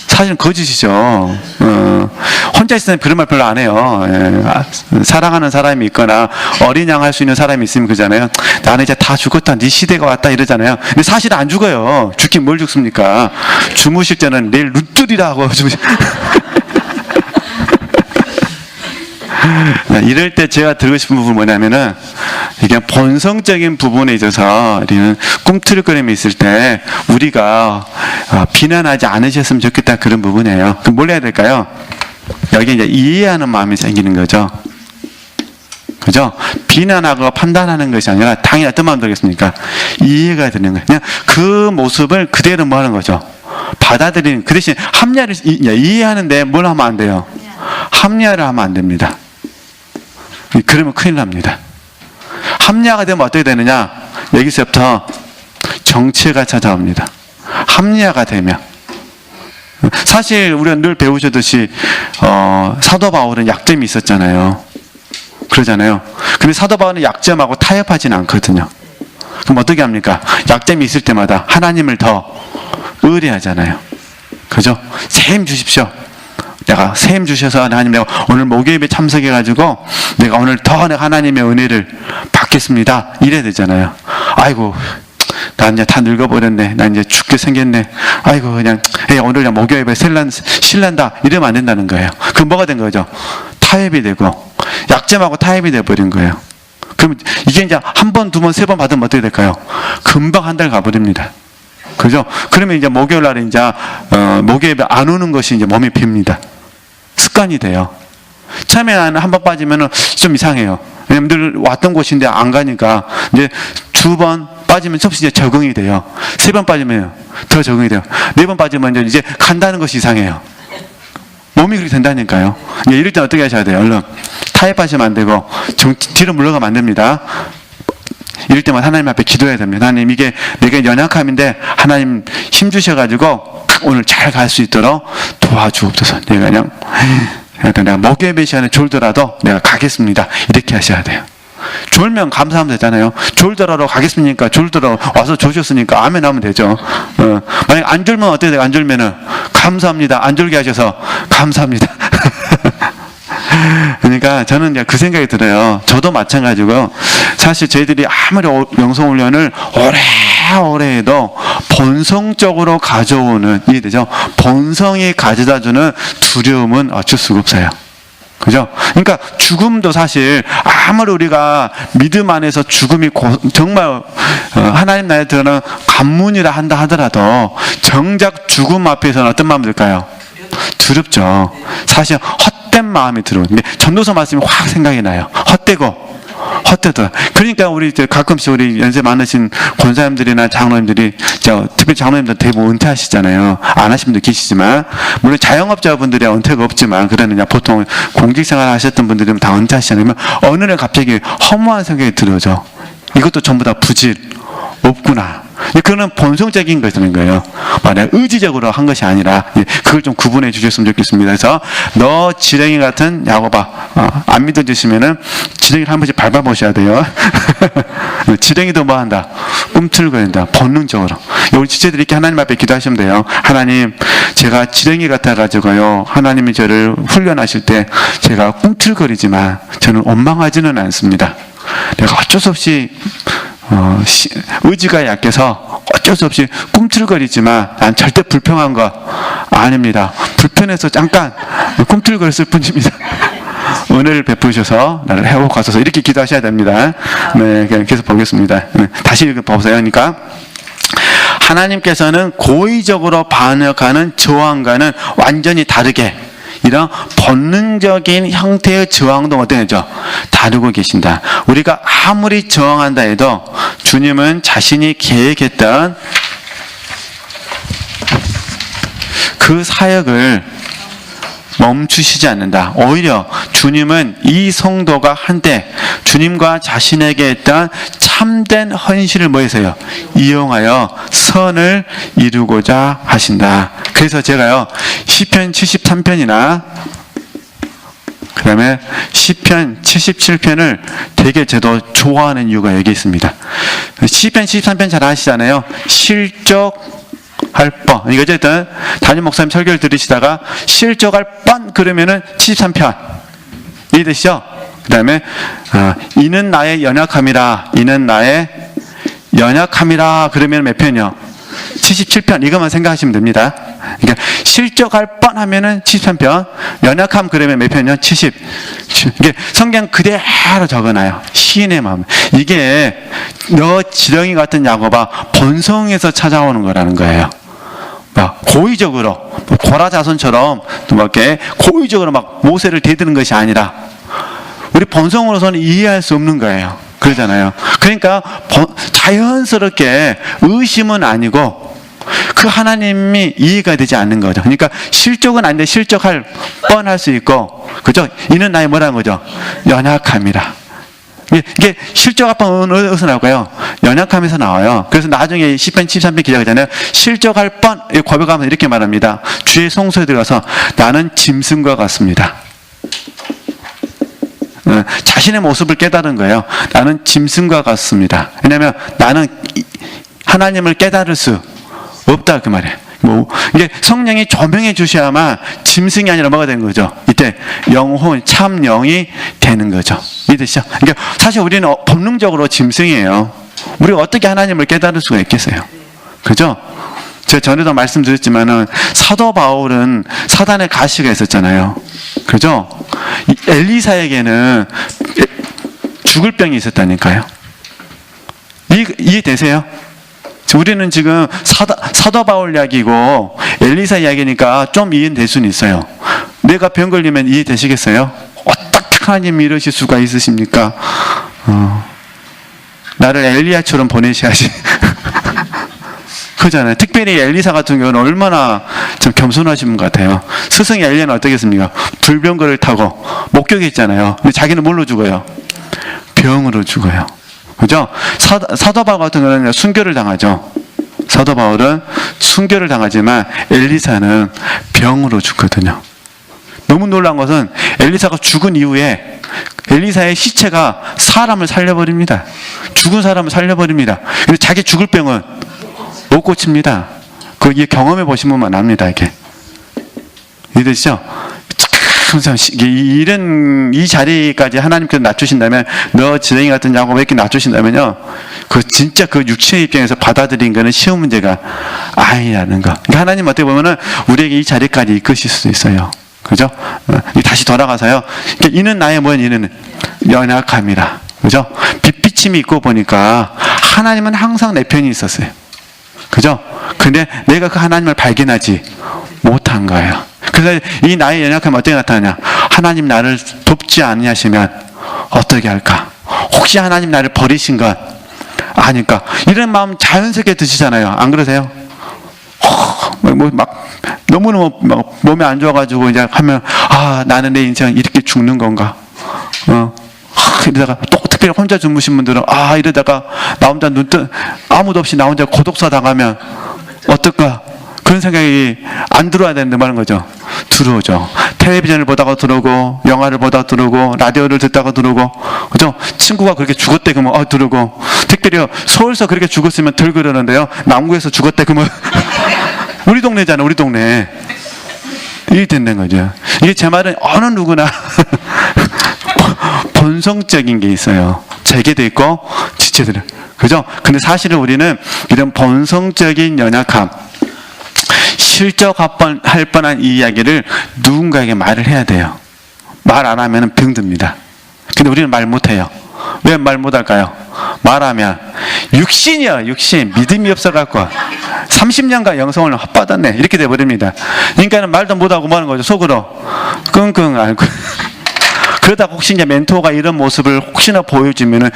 사실은 거짓이죠. 혼자 있으면 그런 말 별로 안 해요. 사랑하는 사람이 있거나 어린 양 할 수 있는 사람이 있으면 그러잖아요. 나는 이제 다 죽었다. 네 시대가 왔다 이러잖아요. 근데 사실은 안 죽어요. 죽긴 뭘 죽습니까? 주무실 때는 내일 눈 뜨리라고 이럴 때 제가 드리고 싶은 부분은 뭐냐면은 이게 본성적인 부분에 있어서 우리는 꿈틀거림이 있을 때 우리가 비난하지 않으셨으면 좋겠다 그런 부분이에요. 그럼 뭘 해야 될까요? 여기 이제 이해하는 마음이 생기는 거죠. 그죠? 비난하고 판단하는 것이 아니라 당연히 어떤 마음 들겠습니까? 이해가 되는 거예요. 그냥 그 모습을 그대로 뭐 하는 거죠? 받아들이는, 그 대신 합리화를 이해하는데 뭘 하면 안 돼요? 합리화를 하면 안 됩니다. 그러면 큰일 납니다. 합리화가 되면 어떻게 되느냐? 여기서부터 정체가 찾아옵니다. 합리화가 되면. 사실 우리가 늘 배우셨듯이 사도 바울은 약점이 있었잖아요. 그러잖아요. 근데 사도 바울은 약점하고 타협하지는 않거든요. 그럼 어떻게 합니까? 약점이 있을 때마다 하나님을 더 의뢰하잖아요. 그죠? 세임 주십시오. 내가 세임 주셔서 하나님, 내가 오늘 목요일에 참석해가지고 내가 오늘 더 하나님의 은혜를 받겠습니다. 이래야 되잖아요. 아이고, 나 이제 다 늙어버렸네. 나 이제 죽게 생겼네. 아이고, 그냥 오늘 그냥 목요일에 신난다. 이러면 안 된다는 거예요. 그럼 뭐가 된 거죠? 타협이 되고 약점하고 타협이 돼버린 거예요. 그럼 이게 이제 한 번, 두 번, 세 번 받으면 어떻게 될까요? 금방 한 달 가버립니다. 그죠? 그러면 이제 목요일 날에 이제 목요일에 안 오는 것이 이제 몸에 핍니다. 습관이 돼요. 처음에 한 번 빠지면은 좀 이상해요. 왜냐면 늘 왔던 곳인데 안 가니까 이제 두 번 빠지면 접시 이제 적응이 돼요. 세 번 빠지면 더 적응이 돼요. 네 번 빠지면 이제 간다는 것이 이상해요. 몸이 그렇게 된다니까요. 이럴 때 어떻게 하셔야 돼요? 얼른 타협하시면 안 되고 뒤로 물러가면 안 됩니다. 이럴 때만 하나님 앞에 기도해야 됩니다. 하나님, 이게 내게 연약함인데 하나님 힘 주셔가지고 오늘 잘 갈 수 있도록 도와주옵소서. 내가 목요일 시간에 졸더라도 내가 가겠습니다. 이렇게 하셔야 돼요. 졸면 감사하면 되잖아요. 졸더라도 가겠습니까? 졸더라도 와서 조셨으니까 아멘 하면 되죠. 만약 안 졸면 어떻게 돼요? 안 졸면은 감사합니다. 안 졸게 하셔서 감사합니다. 그러니까 저는 이제 그 생각이 들어요. 저도 마찬가지고 사실 저희들이 아무리 영성훈련을 오래 해도 본성적으로 가져오는, 이해되죠? 본성이 가져다주는 두려움은 어쩔 수가 없어요. 그죠? 그러니까 죽음도 사실 아무리 우리가 믿음 안에서 죽음이 정말 하나님 나라에 들어가는 관문이라 한다 하더라도 정작 죽음 앞에서는 어떤 마음이 들까요? 두렵죠. 사실 헛된 마음이 들어오는데 전도서 말씀이 확 생각이 나요. 헛되더. 그러니까 우리 가끔씩 우리 연세 많으신 권사님들이나 장로님들이, 특히 장로님들 대부분 은퇴하시잖아요. 안 하신 분도 계시지만, 물론 자영업자분들이 은퇴가 없지만, 그러느냐 보통 공직생활 하셨던 분들은 다 은퇴하시잖아요. 어느 날 갑자기 허무한 생각이 들어죠. 이것도 전부 다 부질 없구나. 그거는 본성적인 것인 거예요. 만약 의지적으로 한 것이 아니라 그걸 좀 구분해 주셨으면 좋겠습니다. 그래서 너 지렁이 같은 야곱아, 안 믿어주시면은 지렁이를 한 번씩 밟아보셔야 돼요. 지렁이도 뭐 한다? 꿈틀거린다. 본능적으로. 우리 지체들이 이렇게 하나님 앞에 기도하시면 돼요. 하나님, 제가 지렁이 같아가지고요, 하나님이 저를 훈련하실 때 제가 꿈틀거리지만 저는 원망하지는 않습니다. 내가 어쩔 수 없이 의지가 약해서 어쩔 수 없이 꿈틀거리지만 난 절대 불평한 거 아닙니다. 불편해서 잠깐 꿈틀거렸을 뿐입니다. 은혜를 베푸셔서 나를 회복하소서. 이렇게 기도하셔야 됩니다. 네, 계속 보겠습니다. 다시 읽어보세요. 그러니까 하나님께서는 고의적으로 반역하는 저항과는 완전히 다르게 이런 본능적인 형태의 저항도 어떠하죠? 다루고 계신다. 우리가 아무리 저항한다 해도 주님은 자신이 계획했던 그 사역을 멈추시지 않는다. 오히려 주님은 이 성도가 한때 주님과 자신에게 했던 참된 헌신을 뭐해서요? 이용하여 선을 이루고자 하신다. 그래서 제가요, 시편 73편이나 그 다음에 시편 77편을 되게 저도 좋아하는 이유가 여기 있습니다. 시편 73편 잘 아시잖아요. 실족할 뻔. 이거 어쨌든 담임 목사님 설교를 들으시다가 실족할 뻔 그러면은 73편 이해되시죠? 그 다음에 이는 나의 연약함이라, 이는 나의 연약함이라 그러면 몇 편이요? 77편 이것만 생각하시면 됩니다. 그러니까 실족할 뻔하면은 73편, 연약함 그러면 몇 편이요? 70. 이게 성경 그대로 적어놔요. 시인의 마음. 이게 너 지렁이 같은 야곱아 본성에서 찾아오는 거라는 거예요. 막 고의적으로 고라 자손처럼 또 막 이렇게 고의적으로 막 모세를 대드는 것이 아니라 우리 본성으로서는 이해할 수 없는 거예요. 그러잖아요. 그러니까 자연스럽게 의심은 아니고 그 하나님이 이해가 되지 않는 거죠. 그러니까 실족은 아닌데 실족할 뻔할 수 있고, 그죠? 이는 나의 뭐라는 거죠? 연약함이라. 이게 실족할 뻔 어디서 나올까요? 연약함에서 나와요. 그래서 나중에 시편 73편 기자잖아요. 실족할 뻔 고백하면서 이렇게 말합니다. 주의 성소에 들어가서 나는 짐승과 같습니다. 자신의 모습을 깨달은 거예요. 나는 짐승과 같습니다. 왜냐하면 나는 하나님을 깨달을 수 없다 그 말이에요. 이게 성령이 조명해 주셔야만 짐승이 아니라 뭐가 되는 거죠? 이때 영혼, 참 영이 되는 거죠. 믿으시죠? 그러니까 사실 우리는 본능적으로 짐승이에요. 우리가 어떻게 하나님을 깨달을 수가 있겠어요? 그죠? 제가 전에도 말씀드렸지만은 사도 바울은 사단의 가시가 있었잖아요. 그죠? 엘리사에게는 죽을 병이 있었다니까요. 이해되세요? 우리는 지금 사도 바울 이야기고 엘리사 이야기니까 좀 이해될 수는 있어요. 내가 병 걸리면 이해되시겠어요? 어떻게 하나님이 이러실 수가 있으십니까? 나를 엘리야처럼 보내셔야지. 그잖아요. 특별히 엘리사 같은 경우는 얼마나 좀 겸손하신 분 같아요. 스승이 엘리야는 어떻겠습니까? 불병거를 타고 목격했잖아요. 근데 자기는 뭘로 죽어요? 병으로 죽어요. 그죠? 사도 바울 같은 경우는 순교를 당하죠. 사도 바울은 순교를 당하지만 엘리사는 병으로 죽거든요. 너무 놀란 것은 엘리사가 죽은 이후에 엘리사의 시체가 사람을 살려버립니다. 죽은 사람을 살려버립니다. 근데 자기 죽을 병은 못 고칩니다. 그게 경험해 보신 분만 압니다. 이게 이해되시죠? 이런 이 자리까지 하나님께서 낮추신다면, 너 지렁이 같은 야곱 이렇게 낮추신다면요, 그 진짜 그 육체의 입장에서 받아들인 거는 쉬운 문제가 아니라는 거. 그러니까 하나님 어떻게 보면은 우리에게 이 자리까지 이끄실 수도 있어요. 그죠? 다시 돌아가서요. 그러니까 이는 나의 이는 연약함이라. 그죠? 빛비침이 있고 보니까 하나님은 항상 내 편이 있었어요. 그죠? 근데 내가 그 하나님을 발견하지 못한 거예요. 그래서 이 나의 연약함이 어떻게 나타나냐? 하나님 나를 돕지 않으시면 어떻게 할까? 혹시 하나님 나를 버리신 것 아닐까? 이런 마음 자연스럽게 드시잖아요. 안 그러세요? 막 너무너무 막 몸이 안 좋아가지고 이제 하면, 나는 내 인생 이렇게 죽는 건가? 이러다가 또 특별히 혼자 주무신 분들은 이러다가 나 혼자 아무도 없이 나 혼자 고독사 당하면 어떨까? 그런 생각이 안 들어와야 되는데 말인 거죠. 들어오죠. 텔레비전을 보다가 들어오고, 영화를 보다가 들어오고, 라디오를 듣다가 들어오고, 그죠? 친구가 그렇게 죽었대 그러면 들어오고, 특별히 서울서 그렇게 죽었으면 덜 그러는데요, 남구에서 죽었대 그러면 우리 동네잖아, 우리 동네. 이게 된다는 거죠. 이게 제 말은 어느 누구나 본성적인 게 있어요. 재계도 있고 지체도 있고. 그죠? 근데 사실은 우리는 이런 본성적인 연약함, 실적할 뻔한 이 이야기를 누군가에게 말을 해야 돼요. 말 안 하면 병듭니다. 근데 우리는 말 못해요. 왜 말 못할까요? 말하면 육신이요, 육신. 믿음이 없어갖고 30년간 영성을 헛받았네 이렇게 돼버립니다. 그러니까 말도 못하고 뭐하는 거죠? 속으로 끙끙 앓고. 그러다가 혹시 이제 멘토가 이런 모습을 혹시나 보여주면은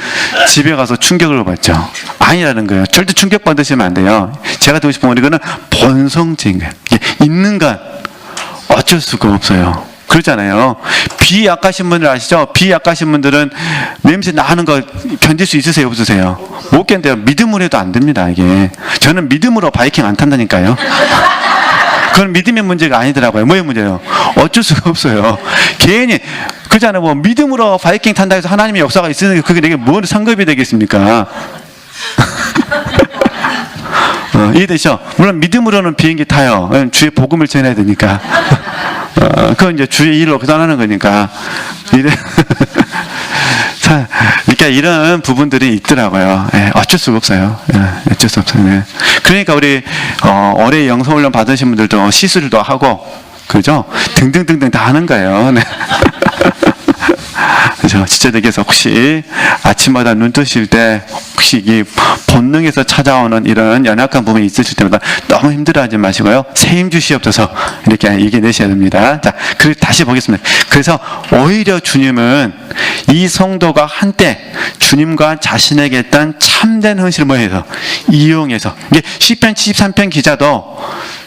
집에 가서 충격을 받죠. 아니라는 거예요. 절대 충격 받으시면 안 돼요. 제가 드고 싶은 이거는 본성적인 거예요. 있는 건 어쩔 수가 없어요. 그렇잖아요. 비 약하신 분들 아시죠? 비 약하신 분들은 냄새 나는 거 견딜 수 있으세요? 없으세요? 못 견뎌요. 믿음으로 해도 안 됩니다. 이게 저는 믿음으로 바이킹 안 탄다니까요. 그건 믿음의 문제가 아니더라고요. 뭐의 문제예요? 어쩔 수가 없어요. 괜히 그렇잖아요. 뭐 믿음으로 바이킹 탄다 해서 하나님의 역사가 있으니까 그게 내게 뭔 상급이 되겠습니까? 이해되죠? 물론 믿음으로는 비행기 타요. 주의 복음을 전해야 되니까. 그건 이제 주의 일로 계산하는 거니까. 자, 이렇게 그러니까 이런 부분들이 있더라고요. 예, 어쩔 수가 없어요. 예, 어쩔 수 없어요. 네. 그러니까 우리 올해 영성훈련 받으신 분들도 시술도 하고, 그죠? 등등등등 다 하는 거예요. 네. 그죠? 지체들께서 혹시 아침마다 눈 뜨실 때 혹시 이 본능에서 찾아오는 이런 연약한 부분이 있으실 때마다 너무 힘들어하지 마시고요. 새 힘 주시옵소서 이렇게 이겨내셔야 됩니다. 자, 다시 보겠습니다. 그래서 오히려 주님은 이 성도가 한때 주님과 자신에게 했던 참된 헌신을 뭐해서 이용해서, 이게 시편 73편 기자도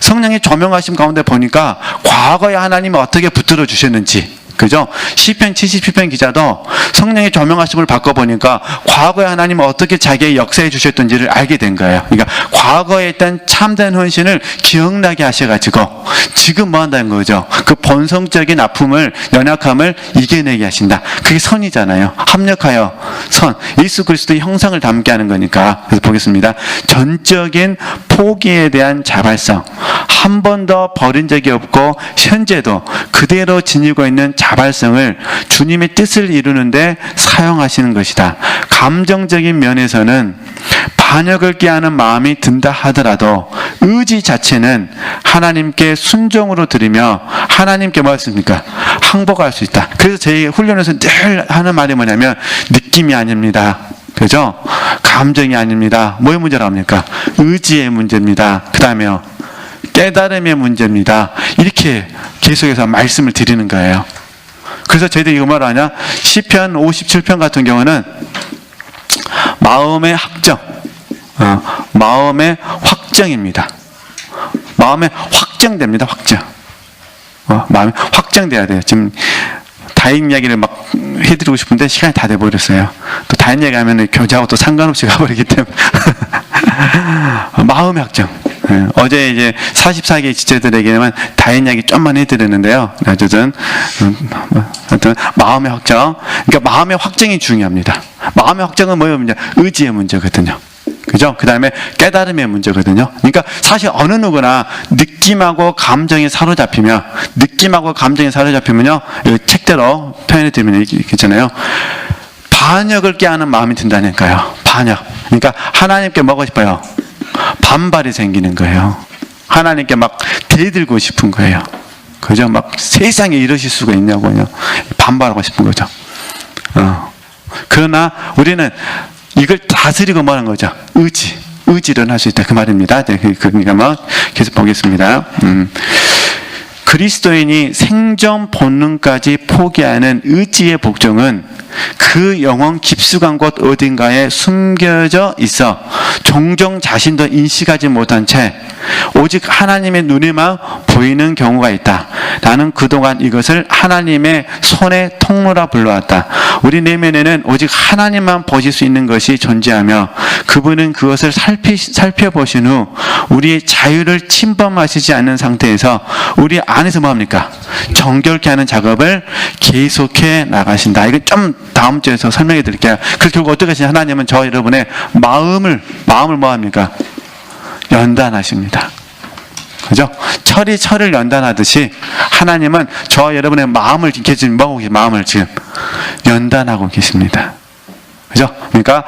성령의 조명하심 가운데 보니까 과거에 하나님이 어떻게 붙들어 주셨는지, 그죠? 시편 77편 기자도 성령의 조명하심을 바꿔보니까 과거에 하나님은 어떻게 자기의 역사해 주셨던지를 알게 된 거예요. 그러니까 과거에 했던 참된 헌신을 기억나게 하셔가지고 지금 뭐 한다는 거죠? 그 본성적인 아픔을, 연약함을 이겨내게 하신다. 그게 선이잖아요. 합력하여 선. 예수 그리스도의 형상을 담게 하는 거니까. 그래서 보겠습니다. 전적인 포기에 대한 자발성. 한 번도 버린 적이 없고 현재도 그대로 지니고 있는 자발성을 주님의 뜻을 이루는데 사용하시는 것이다. 감정적인 면에서는 반역을 꾀하는 마음이 든다 하더라도 의지 자체는 하나님께 순종으로 드리며 하나님께 뭐 했습니까? 항복할 수 있다. 그래서 저희 훈련에서 늘 하는 말이 뭐냐면 느낌이 아닙니다. 그죠? 감정이 아닙니다. 뭐의 문제라고 합니까? 의지의 문제입니다. 그 다음에요, 깨달음의 문제입니다. 이렇게 계속해서 말씀을 드리는 거예요. 그래서 저희들이 이거 뭐라 하냐? 시편 57편 같은 경우는 마음의 확정, 마음의 확정입니다. 마음의 확정됩니다. 확정. 마음이 확정돼야 돼요. 지금 다인 이야기를 막 해드리고 싶은데 시간이 다 돼버렸어요. 또 다인 이야기 하면 교제하고 또 상관없이 가버리기 때문에 마음의 확정. 어제 이제 44개 지체들에게만 다인 이야기 좀만 해드렸는데요. 어쨌든 마음의 확정. 그러니까 마음의 확정이 중요합니다. 마음의 확정은 뭐예요? 의지의 문제거든요. 그죠? 그 다음에 깨달음의 문제거든요. 그러니까 사실 어느 누구나 느낌하고 감정에 사로잡히면요, 이 책대로 표현해 드리면 있잖아요. 반역을 꾀하는 마음이 든다니까요. 반역. 그러니까 하나님께 먹고 싶어요. 반발이 생기는 거예요. 하나님께 막 대들고 싶은 거예요. 그죠? 막 세상에 이러실 수가 있냐고요. 반발하고 싶은 거죠. 그러나 우리는 이걸 다스리고 뭐하는 거죠? 의지를 할 수 있다. 그 말입니다. 그러니까 뭐 계속 보겠습니다. 그리스도인이 생존 본능까지 포기하는 의지의 복종은 그 영혼 깊숙한 곳 어딘가에 숨겨져 있어 종종 자신도 인식하지 못한 채 오직 하나님의 눈에만 보이는 경우가 있다. 나는 그동안 이것을 하나님의 손의 통로라 불러왔다. 우리 내면에는 오직 하나님만 보실 수 있는 것이 존재하며 그분은 그것을 살펴보신 후 우리의 자유를 침범하시지 않는 상태에서 우리 안에서 뭐합니까? 정결케 하는 작업을 계속해 나가신다. 이거 좀 다음 주에서 설명해 드릴게요. 그래서 결국 어떻게 하시냐? 하나님은 저 여러분의 마음을 뭐합니까? 연단하십니다. 그죠? 철을 연단하듯이 하나님은 저 여러분의 마음을 지금 마음을 지금 연단하고 계십니다. 그죠? 그러니까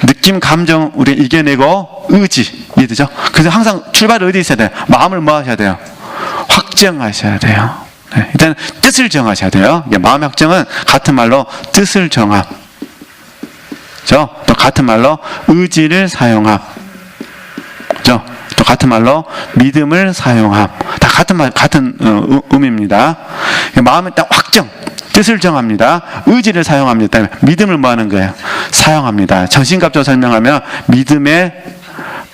느낌, 감정 우리 이겨내고 의지, 이해되죠? 그래서 항상 출발이 어디 있어야 돼요? 마음을 뭐 하셔야 돼요? 확정하셔야 돼요. 네, 일단 뜻을 정하셔야 돼요. 마음의 확정은 같은 말로 뜻을 정함. 그죠? 또 같은 말로 의지를 사용함. 그죠? 또 같은 말로 믿음을 사용함. 다 같은 의미입니다. 마음에 딱 확정, 뜻을 정합니다. 의지를 사용합니다. 믿음을 뭐 하는 거예요? 사용합니다. 정신갑자로 설명하면 믿음의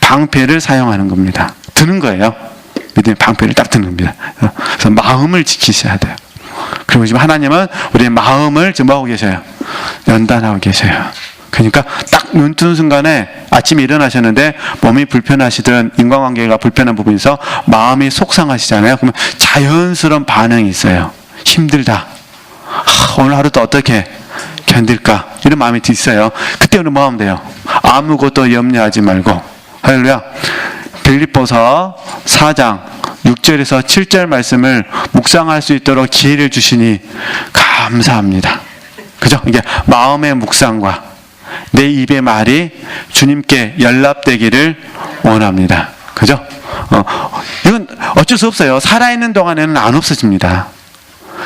방패를 사용하는 겁니다. 드는 거예요. 믿음의 방패를 딱 드는 겁니다. 그래서 마음을 지키셔야 돼요. 그리고 지금 하나님은 우리의 마음을 지금 뭐하고 계셔요? 연단하고 계셔요. 그러니까 딱 눈 뜨는 순간에 아침에 일어나셨는데 몸이 불편하시든 인간관계가 불편한 부분이 있어 마음이 속상하시잖아요. 그러면 자연스러운 반응이 있어요. 힘들다. 오늘 하루도 어떻게 견딜까? 이런 마음이 있어요. 그때 우리 뭐 하면 돼요? 아무것도 염려하지 말고. 할렐루야. 빌립보서 4장 6절에서 7절 말씀을 묵상할 수 있도록 기회를 주시니 감사합니다. 그죠? 이게 마음의 묵상과 내 입의 말이 주님께 연락되기를 원합니다. 그죠? 이건 어쩔 수 없어요. 살아있는 동안에는 안 없어집니다.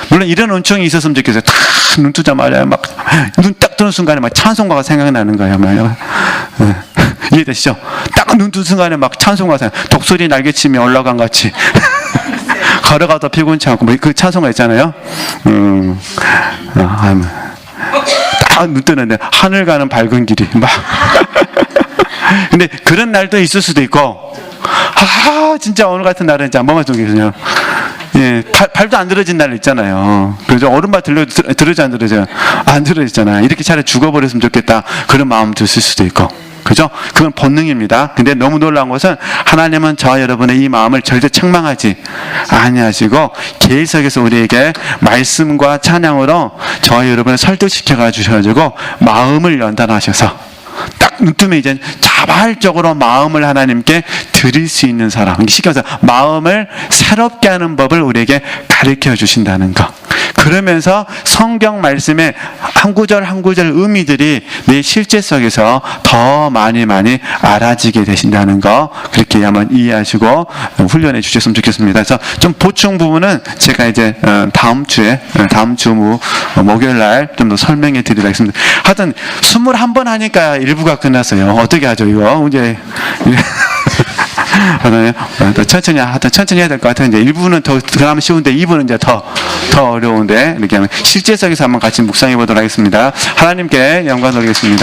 물론 이런 은총이 있었으면 좋겠어요. 다 눈 뜨자마자 막 눈 딱 뜨는 순간에 막 찬송가가 생각나는 거예요. 막. 이해되시죠? 딱 눈 뜨는 순간에 막 찬송가가 생각. 독수리 날개치며 올라간 같이 걸어가도 피곤치 않고 뭐 그 찬송가 있잖아요. 딱 눈 뜨는데 하늘 가는 밝은 길이 막. 근데 그런 날도 있을 수도 있고. 진짜 오늘 같은 날은 진짜 뭐가 좋겠어요. 예, 발도 안 들어진 날 있잖아요. 그죠? 오른발 들어지 안 들어져요? 안 들어지잖아요. 이렇게 차라리 죽어버렸으면 좋겠다. 그런 마음 드실 수도 있고. 그죠? 그건 본능입니다. 근데 너무 놀라운 것은 하나님은 저와 여러분의 이 마음을 절대 책망하지 아니하시고 계속해서 우리에게 말씀과 찬양으로 저와 여러분을 설득시켜 주셔가지고 마음을 연단하셔서 딱 눈뜨면 이제 자발적으로 마음을 하나님께 드릴 수 있는 사람. 시켜서 마음을 새롭게 하는 법을 우리에게 가르쳐 주신다는 것. 그러면서 성경 말씀의 한 구절 한 구절 의미들이 내 실제 속에서 더 많이 알아지게 되신다는 거. 그렇게 한번 이해하시고 훈련해 주셨으면 좋겠습니다. 그래서 좀 보충 부분은 제가 이제 다음 주 목요일 날 좀 더 설명해 드리도록 하겠습니다. 하여튼 21번 하니까 일부가 끝났어요. 어떻게 하죠, 이거? 이제. 천천히 해야 될 것 같아요. 이제 1부는 더 그나마 쉬운데 2부는 이제 더 어려운데 이렇게 하면 실제 속에서 한번 같이 묵상해 보도록 하겠습니다. 하나님께 영광 돌리겠습니다.